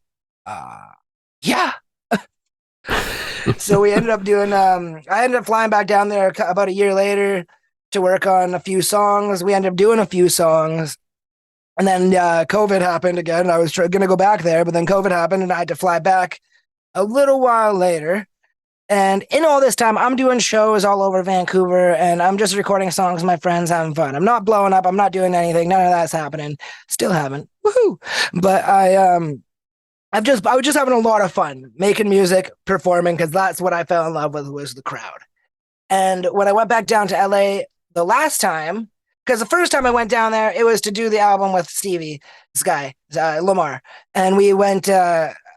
yeah. So we ended up doing, I ended up flying back down there about a year later to work on a few songs. We ended up doing a few songs. And then COVID happened again. I was going to go back there, but then COVID happened and I had to fly back a little while later. And in all this time, I'm doing shows all over Vancouver, and I'm just recording songs with my friends, having fun. I'm not blowing up. I'm not doing anything. None of that's happening. Still haven't. Woohoo! But I was just having a lot of fun making music, performing, because that's what I fell in love with, was the crowd. And when I went back down to LA the last time, because the first time I went down there, it was to do the album with Stevie, this guy, Lamar, and we went.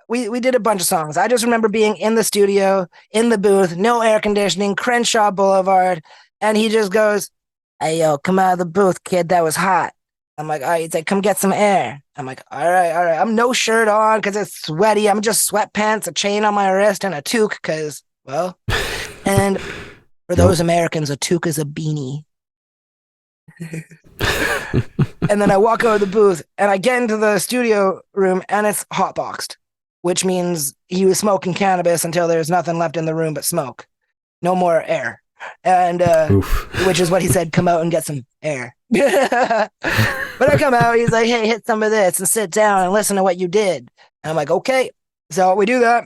We did a bunch of songs. I just remember being in the studio, in the booth, no air conditioning, Crenshaw Boulevard, and he just goes, hey, yo, come out of the booth, kid, that was hot. I'm like, all right, he's like, come get some air. I'm like, all right. I'm no shirt on because it's sweaty. I'm just sweatpants, a chain on my wrist, and a toque because, well, and for those Americans, a toque is a beanie. And then I walk out of the booth, and I get into the studio room, and it's hotboxed, which means he was smoking cannabis until there's nothing left in the room but smoke. No more air. And which is what he said, come out and get some air. But I come out, he's like, hey, hit some of this and sit down and listen to what you did. And I'm like, okay. So we do that.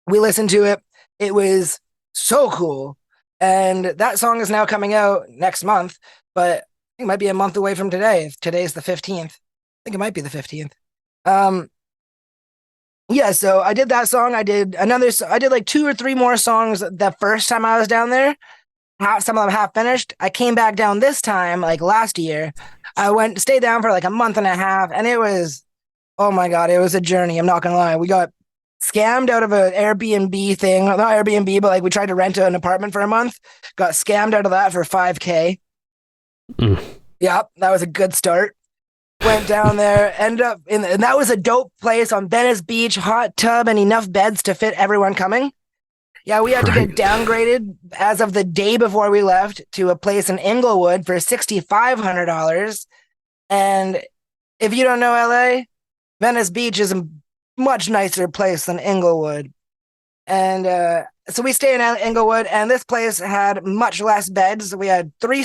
We listen to it. It was so cool. And that song is now coming out next month, but I think it might be a month away from today. If today's the 15th. I think it might be the 15th. Yeah, so I did that song. I did like 2 or 3 more songs the first time I was down there. Some of them half finished. I came back down this time, like last year. I stayed down for like a month and a half, and it was, oh my God, it was a journey. I'm not gonna lie. We got scammed out of an Airbnb thing. Not Airbnb, but like we tried to rent an apartment for a month. Got scammed out of that for $5,000. Yep, that was a good start. Went down there, and that was a dope place on Venice Beach, hot tub, and enough beds to fit everyone coming. Yeah, we had to get downgraded as of the day before we left to a place in Inglewood for $6,500. And if you don't know LA, Venice Beach is a much nicer place than Inglewood. And so we stay in Inglewood, and this place had much less beds. We had three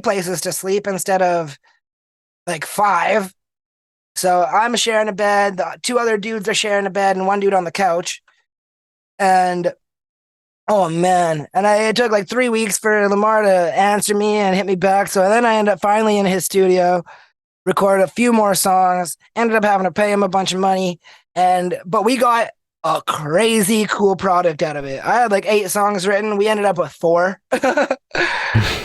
places to sleep instead of like five. So I'm sharing a bed. The two other dudes are sharing a bed, and one dude on the couch. And oh man! And it took like 3 weeks for Lamar to answer me and hit me back. So then I ended up finally in his studio, recorded a few more songs. Ended up having to pay him a bunch of money, but we got a crazy cool product out of it. I had like 8 songs written. We ended up with 4,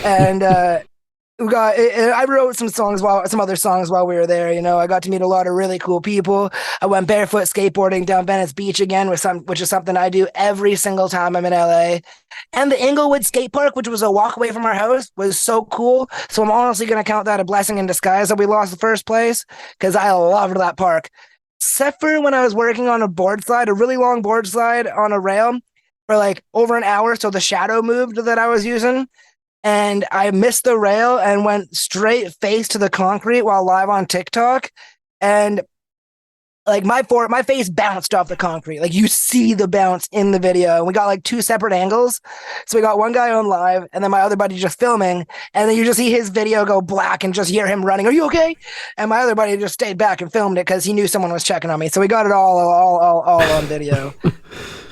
and I wrote some other songs while we were there. I got to meet a lot of really cool people. I went barefoot skateboarding down Venice Beach again, which is something I do every single time I'm in LA. And the Inglewood skate park, which was a walk away from our house, was so cool. So I'm honestly going to count that a blessing in disguise that we lost the first place, because I loved that park. Except for when I was working on a really long board slide on a rail for like over an hour. So the shadow moved that I was using, and I missed the rail and went straight face to the concrete while live on TikTok. And like my face bounced off the concrete. Like you see the bounce in the video. And we got like 2 separate angles. So we got one guy on live and then my other buddy just filming. And then you just see his video go black and just hear him running. Are you okay? And my other buddy just stayed back and filmed it because he knew someone was checking on me. So we got it all on video.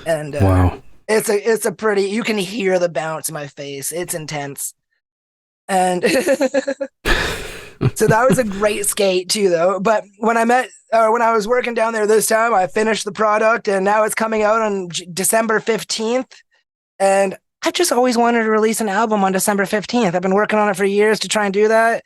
And wow. It's a pretty, you can hear the bounce in my face. It's intense. And so that was a great skate too, though. But when I was working down there this time, I finished the product and now it's coming out on December 15th. And I just always wanted to release an album on December 15th. I've been working on it for years to try and do that.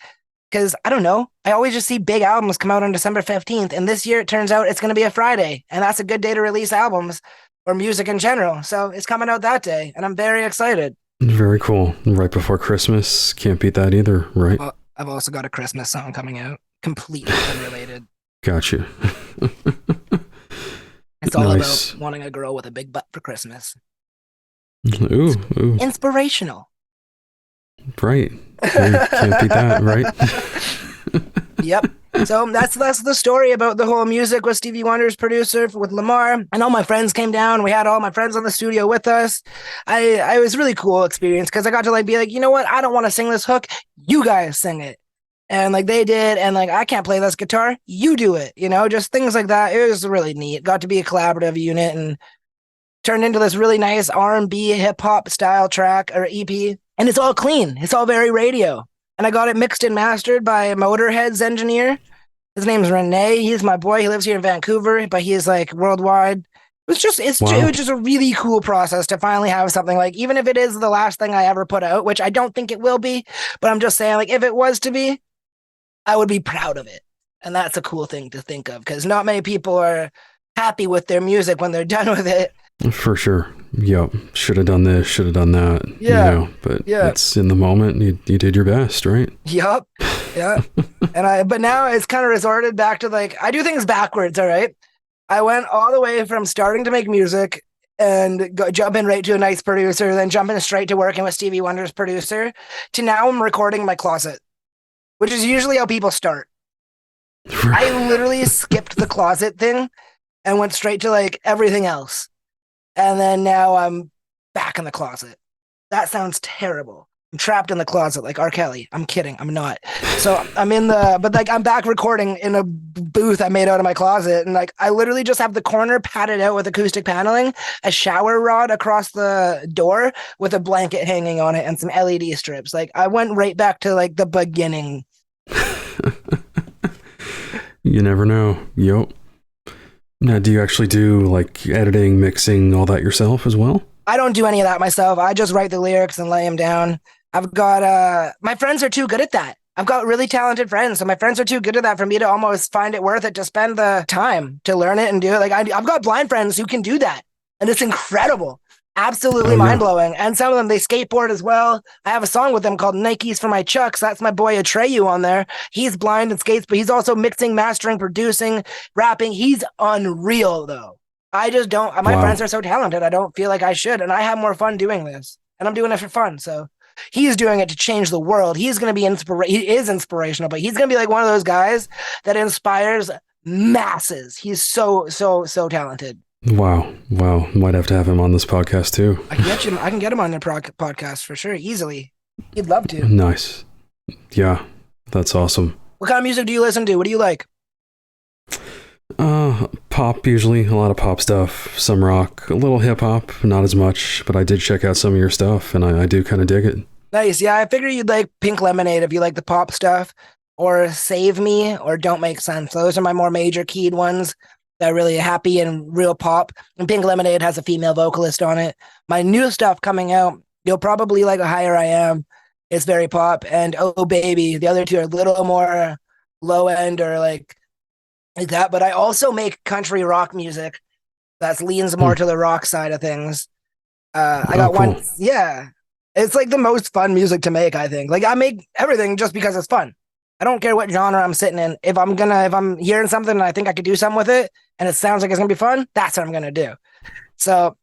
Because I don't know, I always just see big albums come out on December 15th. And this year it turns out it's going to be a Friday. And that's a good day to release albums or music in general. So it's coming out that day, and I'm very excited. Very cool. Right before Christmas. Can't beat that either, right? Well, I've also got a Christmas song coming out, completely unrelated. Gotcha. It's all about wanting a girl with a big butt for Christmas. Ooh. Inspirational. Right. Can't beat that, right? Yep. So that's the story about the whole music with Stevie Wonder's producer with Lamar. And all my friends came down. We had all my friends on the studio with us. I was really cool experience because I got to like be like, you know what? I don't want to sing this hook. You guys sing it. And like they did. And like, I can't play this guitar. You do it. Just things like that. It was really neat. Got to be a collaborative unit and turned into this really nice R&B hip hop style track or EP. And it's all clean. It's all very radio. And I got it mixed and mastered by Motorhead's engineer. His name's Renee. He's my boy. He lives here in Vancouver, but he is like worldwide. It was just a really cool process to finally have something like, even if it is the last thing I ever put out, which I don't think it will be, but I'm just saying, like, if it was to be, I would be proud of it. And that's a cool thing to think of because not many people are happy with their music when they're done with it. For sure. Yep. Should have done this, should have done that. Yeah. But it's in the moment. You did your best, right? Yep. Yeah. But now it's kind of resorted back to like, I do things backwards. All right. I went all the way from starting to make music and jumping right to a nice producer, then jumping straight to working with Stevie Wonder's producer to now I'm recording in my closet, which is usually how people start. I literally skipped the closet thing and went straight to like everything else. And then now I'm back in the closet. That sounds terrible. I'm trapped in the closet like R. Kelly. I'm kidding. I'm not. So I'm back recording in a booth I made out of my closet. And like, I literally just have the corner padded out with acoustic paneling, a shower rod across the door with a blanket hanging on it and some LED strips. Like I went right back to like the beginning. You never know. Yep. Now, do you actually do like editing, mixing, all that yourself as well? I don't do any of that myself. I just write the lyrics and lay them down. I've got, my friends are too good at that. I've got really talented friends. So my friends are too good at that for me to almost find it worth it to spend the time to learn it and do it. Like I've got blind friends who can do that. And it's incredible. Absolutely mind-blowing. And some of them, they skateboard as well. I have a song with them called Nikes for My Chucks. That's my boy Atreyu on there. He's blind and skates, but he's also mixing, mastering, producing, rapping. He's unreal, though. I just don't. My friends are so talented. I don't feel like I should. And I have more fun doing this. And I'm doing it for fun. So he's doing it to change the world. He's going to be he is inspirational, but he's going to be like one of those guys that inspires masses. He's so talented. Wow. Wow. Might have to have him on this podcast too. I can get him on the podcast for sure, easily. He'd love to. Nice. Yeah, that's awesome. What kind of music do you listen to? What do you like? Pop usually, a lot of pop stuff, some rock, a little hip hop, not as much, but I did check out some of your stuff and I do kind of dig it. Nice. Yeah, I figured you'd like Pink Lemonade if you like the pop stuff, or Save Me, or Don't Make Sense. Those are my more major keyed ones that are really happy and real pop. And Pink Lemonade has a female vocalist on it. My new stuff coming out, you'll probably like a Higher I Am. It's very pop. And Oh Baby, the other two are a little more low end or like that. But I also make country rock music that leans more to the rock side of things. I got cool. one. Yeah. It's like the most fun music to make, I think. Like I make everything just because it's fun. I don't care what genre I'm sitting in. If I'm hearing something and I think I could do something with it and it sounds like it's gonna be fun, that's what I'm gonna do. So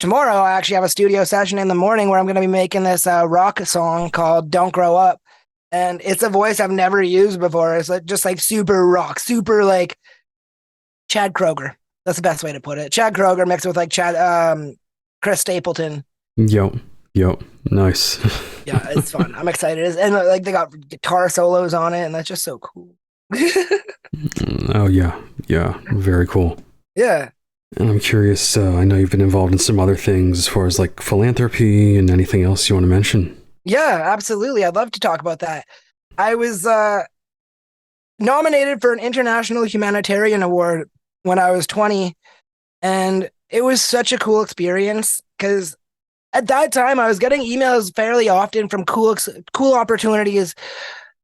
tomorrow I actually have a studio session in the morning where I'm gonna be making this rock song called Don't Grow Up. And it's a voice I've never used before. It's like just like super rock, super like Chad Kroger. That's the best way to put it. Chad Kroger mixed with like Chris Stapleton. Yep. Nice. Yeah, it's fun. I'm excited. And like they got guitar solos on it, and that's just so cool. Oh yeah. Very cool. Yeah. And I'm curious, I know you've been involved in some other things as far as like philanthropy and anything else you want to mention. Yeah, absolutely. I'd love to talk about that. I was nominated for an International Humanitarian Award when I was 20, and it was such a cool experience because at that time I was getting emails fairly often from cool opportunities,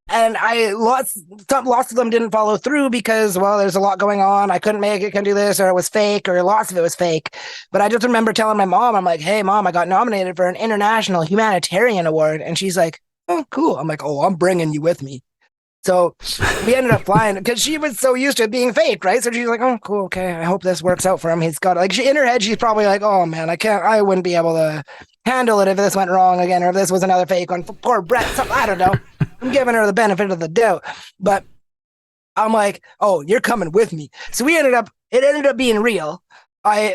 and lots of them didn't follow through because, well, there's a lot going on. I couldn't make it, couldn't do this, or it was fake, or lots of it was fake. But I just remember telling my mom, I'm like, hey mom, I got nominated for an International Humanitarian Award. And she's like, oh, cool. I'm like, oh, I'm bringing you with me. So we ended up flying because she was so used to it being fake, right? So she's like, oh, cool, okay. I hope this works out for him. He's got like in her head, she's probably like, oh man, I wouldn't be able to handle it if this went wrong again, or if this was another fake one. Poor Brett, I don't know. I'm giving her the benefit of the doubt, but I'm like, oh, you're coming with me. So it ended up being real.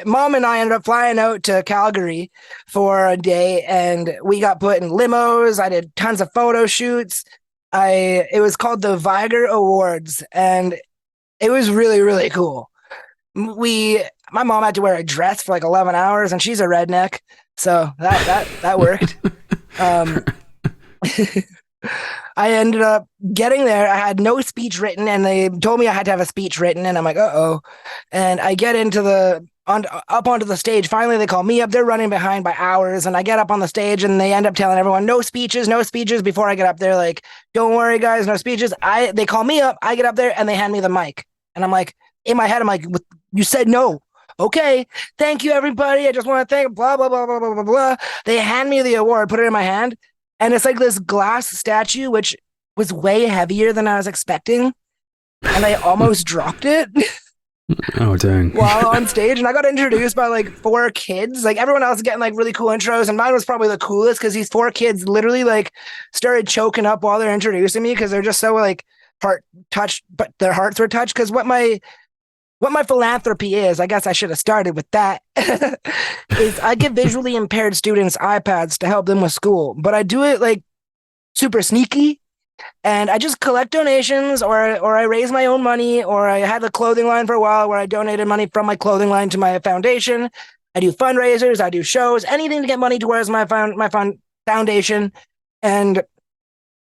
Mom and I ended up flying out to Calgary for a day, and we got put in limos. I did tons of photo shoots. It was called the Viger Awards, and it was really, really cool. My mom had to wear a dress for like 11 hours, and she's a redneck, so that worked. I ended up getting there. I had no speech written, and they told me I had to have a speech written, and I'm like, uh-oh. And I get up onto the stage. Finally, they call me up. They're running behind by hours, and I get up on the stage, and they end up telling everyone, no speeches before I get up there. Like, don't worry, guys, no speeches. They call me up. I get up there, and they hand me the mic. And I'm like, in my head, I'm like, you said no. Okay, thank you, everybody. I just want to thank blah, blah, blah, blah, blah, blah, blah. They hand me the award, put it in my hand, and it's like this glass statue, which was way heavier than I was expecting. And I almost dropped it. Oh, dang. While on stage. And I got introduced by like 4 kids. Like everyone else is getting like really cool intros. And mine was probably the coolest because these 4 kids literally like started choking up while they're introducing me because they're just so like heart touched, but their hearts were touched. Because what my philanthropy is, I guess I should have started with that, is I give visually impaired students iPads to help them with school, but I do it like super sneaky, and I just collect donations, or I raise my own money, or I had a clothing line for a while where I donated money from my clothing line to my foundation. I do fundraisers, I do shows, anything to get money towards my foundation, and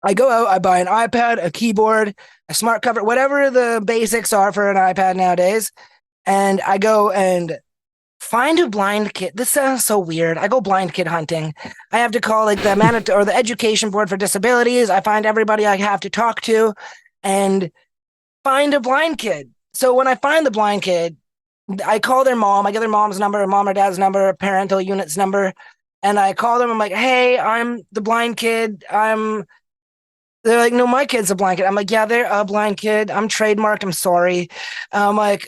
I go out, I buy an iPad, a keyboard, a smart cover, whatever the basics are for an iPad nowadays. And I go and find a blind kid. This sounds so weird. I go blind kid hunting. I have to call like the Education Board for Disabilities. I find everybody I have to talk to and find a blind kid. So when I find the blind kid, I call their mom. I get their mom's number, mom or dad's number, parental unit's number. And I call them. I'm like, hey, I'm the blind kid. They're like, no, my kid's a blind kid. I'm like, yeah, they're a blind kid. I'm trademarked. I'm sorry. I'm like,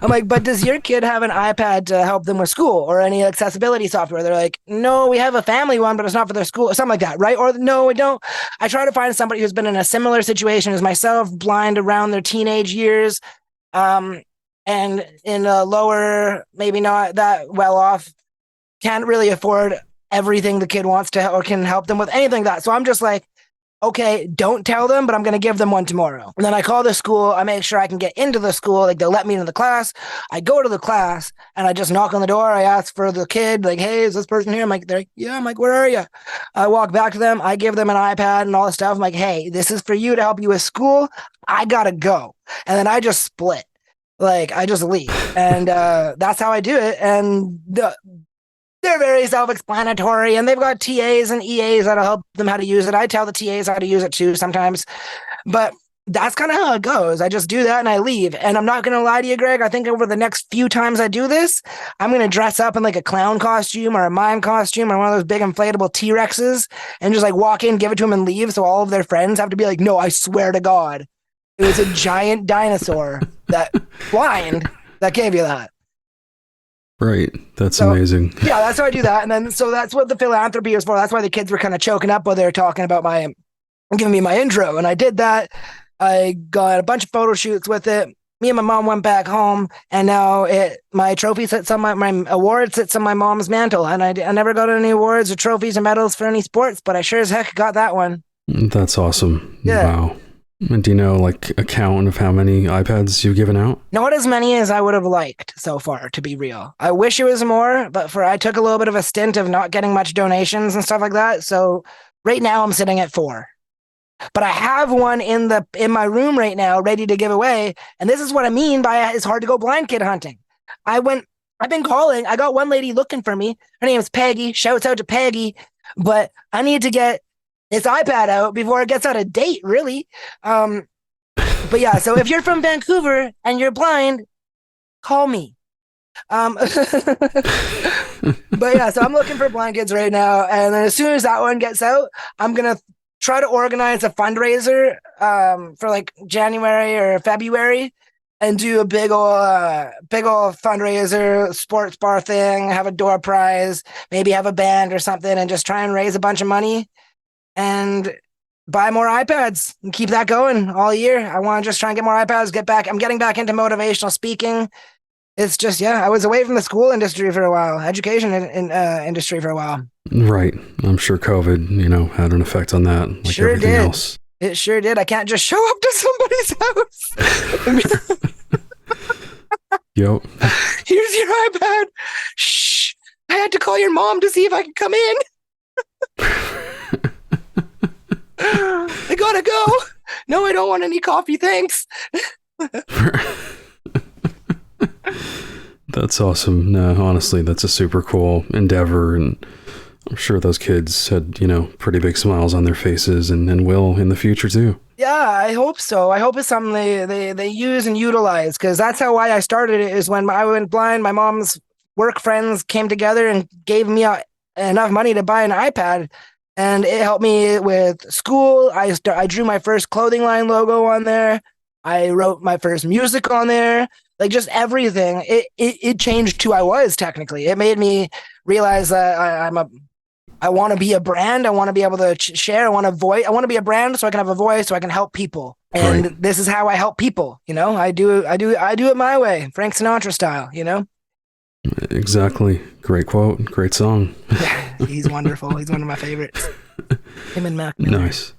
I'm like, but does your kid have an iPad to help them with school or any accessibility software? They're like, no, we have a family one, but it's not for their school or something like that, right? Or no, we don't. I try to find somebody who's been in a similar situation as myself, blind around their teenage years, and in a lower, maybe not that well off, can't really afford everything the kid wants to or can help them with anything like that. So I'm just like, okay, don't tell them, but I'm going to give them one tomorrow. And then I call the school. I make sure I can get into the school. Like they'll let me into the class. I go to the class and I just knock on the door. I ask for the kid, like, hey, is this person here? I'm like, they're like, yeah. I'm like, where are you? I walk back to them. I give them an iPad and all this stuff. I'm like, hey, this is for you to help you with school. I got to go. And then I just split. Like I just leave. And that's how I do it. And they're very self-explanatory, and they've got TAs and EAs that'll help them how to use it. I tell the TAs how to use it too sometimes, but that's kind of how it goes. I just do that and I leave. And I'm not going to lie to you, Greg. I think over the next few times I do this, I'm going to dress up in like a clown costume or a mime costume or one of those big inflatable T-Rexes and just like walk in, give it to them and leave. So all of their friends have to be like, no, I swear to God, it was a giant dinosaur that blind that gave you that. Right. That's amazing. Yeah, that's how I do that. And then, so that's what the philanthropy is for. That's why the kids were kind of choking up while they were talking about giving me my intro. And I did that. I got a bunch of photo shoots with it. Me and my mom went back home, and now my trophy sits on my award sits on my mom's mantle. And I never got any awards or trophies or medals for any sports, but I sure as heck got that one. That's awesome. Yeah. Wow. And do you know, like, a count of how many iPads you've given out? Not as many as I would have liked so far, to be real. I wish it was more, but I took a little bit of a stint of not getting much donations and stuff like that. So right now I'm sitting at 4. But I have one in my room right now ready to give away. And this is what I mean by it's hard to go blind kid hunting. I've been calling. I got one lady looking for me. Her name is Peggy. Shouts out to Peggy. But I need to get this iPad out before it gets out of date, really. But yeah, so if you're from Vancouver and you're blind, call me. But yeah, so I'm looking for blind kids right now. And then as soon as that one gets out, I'm going to try to organize a fundraiser for like January or February and do a big old fundraiser, sports bar thing, have a door prize, maybe have a band or something, and just try and raise a bunch of money and buy more iPads and keep that going all year. I want to just try and get more iPads, get back. I'm getting back into motivational speaking. It's just, I was away from the school industry for a while, education industry for a while. Right. I'm sure COVID, had an effect on that, like sure everything did. else. It sure did. I can't just show up to somebody's house. Yep. Here's your iPad. Shh. I had to call your mom to see if I could come in. I gotta go. No, I don't want any coffee, thanks. That's awesome. No, honestly, that's a super cool endeavor, and I'm sure those kids had, pretty big smiles on their faces and will in the future too. Yeah, I hope so. I hope it's something they use and utilize, because that's how why I started it, is when I went blind, my mom's work friends came together and gave me enough money to buy an iPad. And it helped me with school. I drew my first clothing line logo on there. I wrote my first music on there. Like just everything. It changed who I was technically. It made me realize that I want to be a brand. I want to be able to share. I want to be a brand so I can have a voice, so I can help people. And right. This is how I help people. I do it my way, Frank Sinatra style. Exactly. Great quote. Great song. Yeah, he's wonderful. He's one of my favorites. Him and Mac Miller. Nice.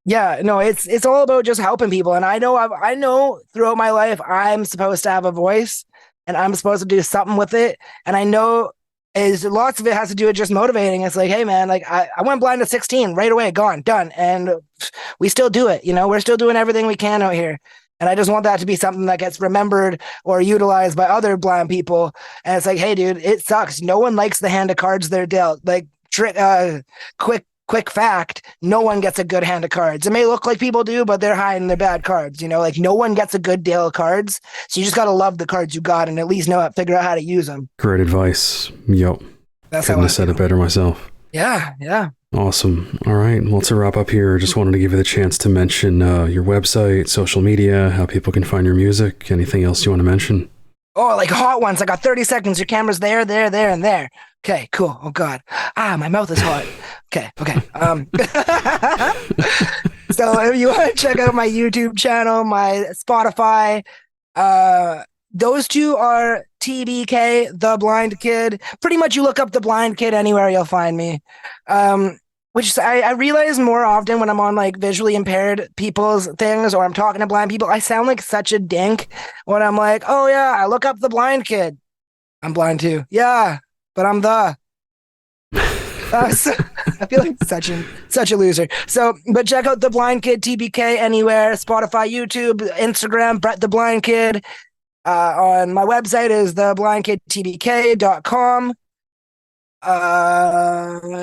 Yeah, no, it's all about just helping people. And I know throughout my life, I'm supposed to have a voice and I'm supposed to do something with it. And I know lots of it has to do with just motivating. It's like, hey man, like I went blind at 16 right away, gone, done. And we still do it. We're still doing everything we can out here. And I just want that to be something that gets remembered or utilized by other blind people. And it's like, hey, dude, it sucks. No one likes the hand of cards they're dealt. Like, quick fact, no one gets a good hand of cards. It may look like people do, but they're hiding their bad cards. Like no one gets a good deal of cards. So you just got to love the cards you got and at least figure out how to use them. Great advice. Yep. That's Couldn't have said it better myself. Yeah. Awesome. All right. Well, to wrap up here, just wanted to give you the chance to mention your website, social media, how people can find your music. Anything else you want to mention? Oh, like hot ones. I got 30 seconds. Your camera's there, there, there, and there. Okay, cool. Oh God. My mouth is hot. Okay. So if you want to check out my YouTube channel, my Spotify, those two are TBK, The Blind Kid. Pretty much you look up The Blind Kid anywhere, you'll find me. Which I realize more often when I'm on like visually impaired people's things or I'm talking to blind people, I sound like such a dink when I'm like, oh yeah, I look up The Blind Kid. I'm blind too. Yeah, but I'm the. So, I feel like such a loser. So, but check out The Blind Kid TBK anywhere, Spotify, YouTube, Instagram, Brett the Blind Kid. On my website is theblindkidtbk.com.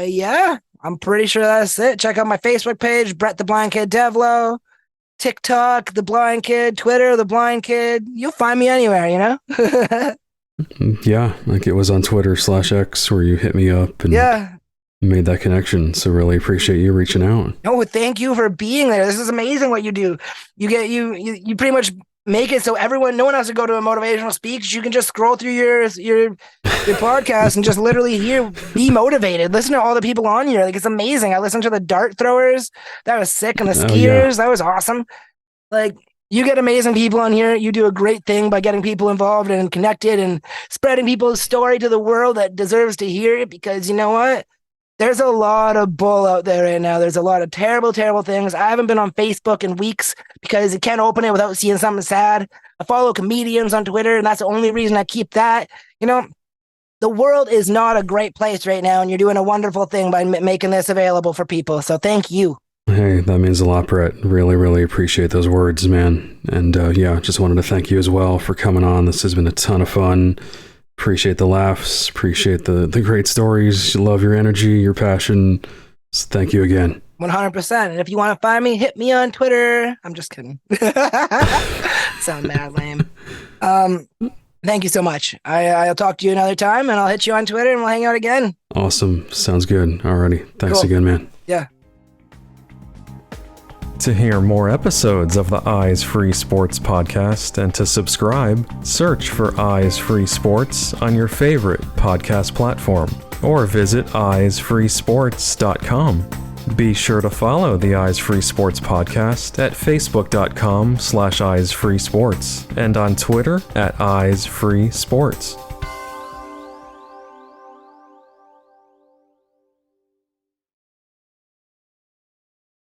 Yeah, I'm pretty sure that's it. Check out my Facebook page, Brett the Blind Kid Devloo, TikTok, The Blind Kid, Twitter, The Blind Kid. You'll find me anywhere, you know? Yeah, like it was on Twitter/X where you hit me up and made that connection. So really appreciate you reaching out. No, thank you for being there. This is amazing what you do. You get you pretty much make it so no one has to go to a motivational speech. You can just scroll through your podcast and just literally be motivated. Listen to all the people on here. Like, it's amazing. I listened to the dart throwers. That was sick. And the skiers. That was awesome. Like, you get amazing people on here. You do a great thing by getting people involved and connected and spreading people's story to the world that deserves to hear it, because you know what? There's a lot of bull out there right now. There's a lot of terrible, terrible things. I haven't been on Facebook in weeks because you can't open it without seeing something sad. I follow comedians on Twitter, and that's the only reason I keep that. You know, the world is not a great place right now, and you're doing a wonderful thing by making this available for people. So thank you. Hey, that means a lot, Brett. Really, really appreciate those words, man. And just wanted to thank you as well for coming on. This has been a ton of fun. Appreciate the laughs, appreciate the great stories. Love your energy, your passion. So thank you again. 100%. And if you want to find me, hit me on Twitter. I'm just kidding. Sound mad lame. Thank you so much. I'll talk to you another time, and I'll hit you on Twitter, and we'll hang out again. Awesome. Sounds good. Alrighty. Thanks again, man. Yeah. To hear more episodes of the Eyes Free Sports podcast and to subscribe, search for Eyes Free Sports on your favorite podcast platform or visit eyesfreesports.com. Be sure to follow the Eyes Free Sports podcast at facebook.com/eyesfreesports and on Twitter at eyesfreesports.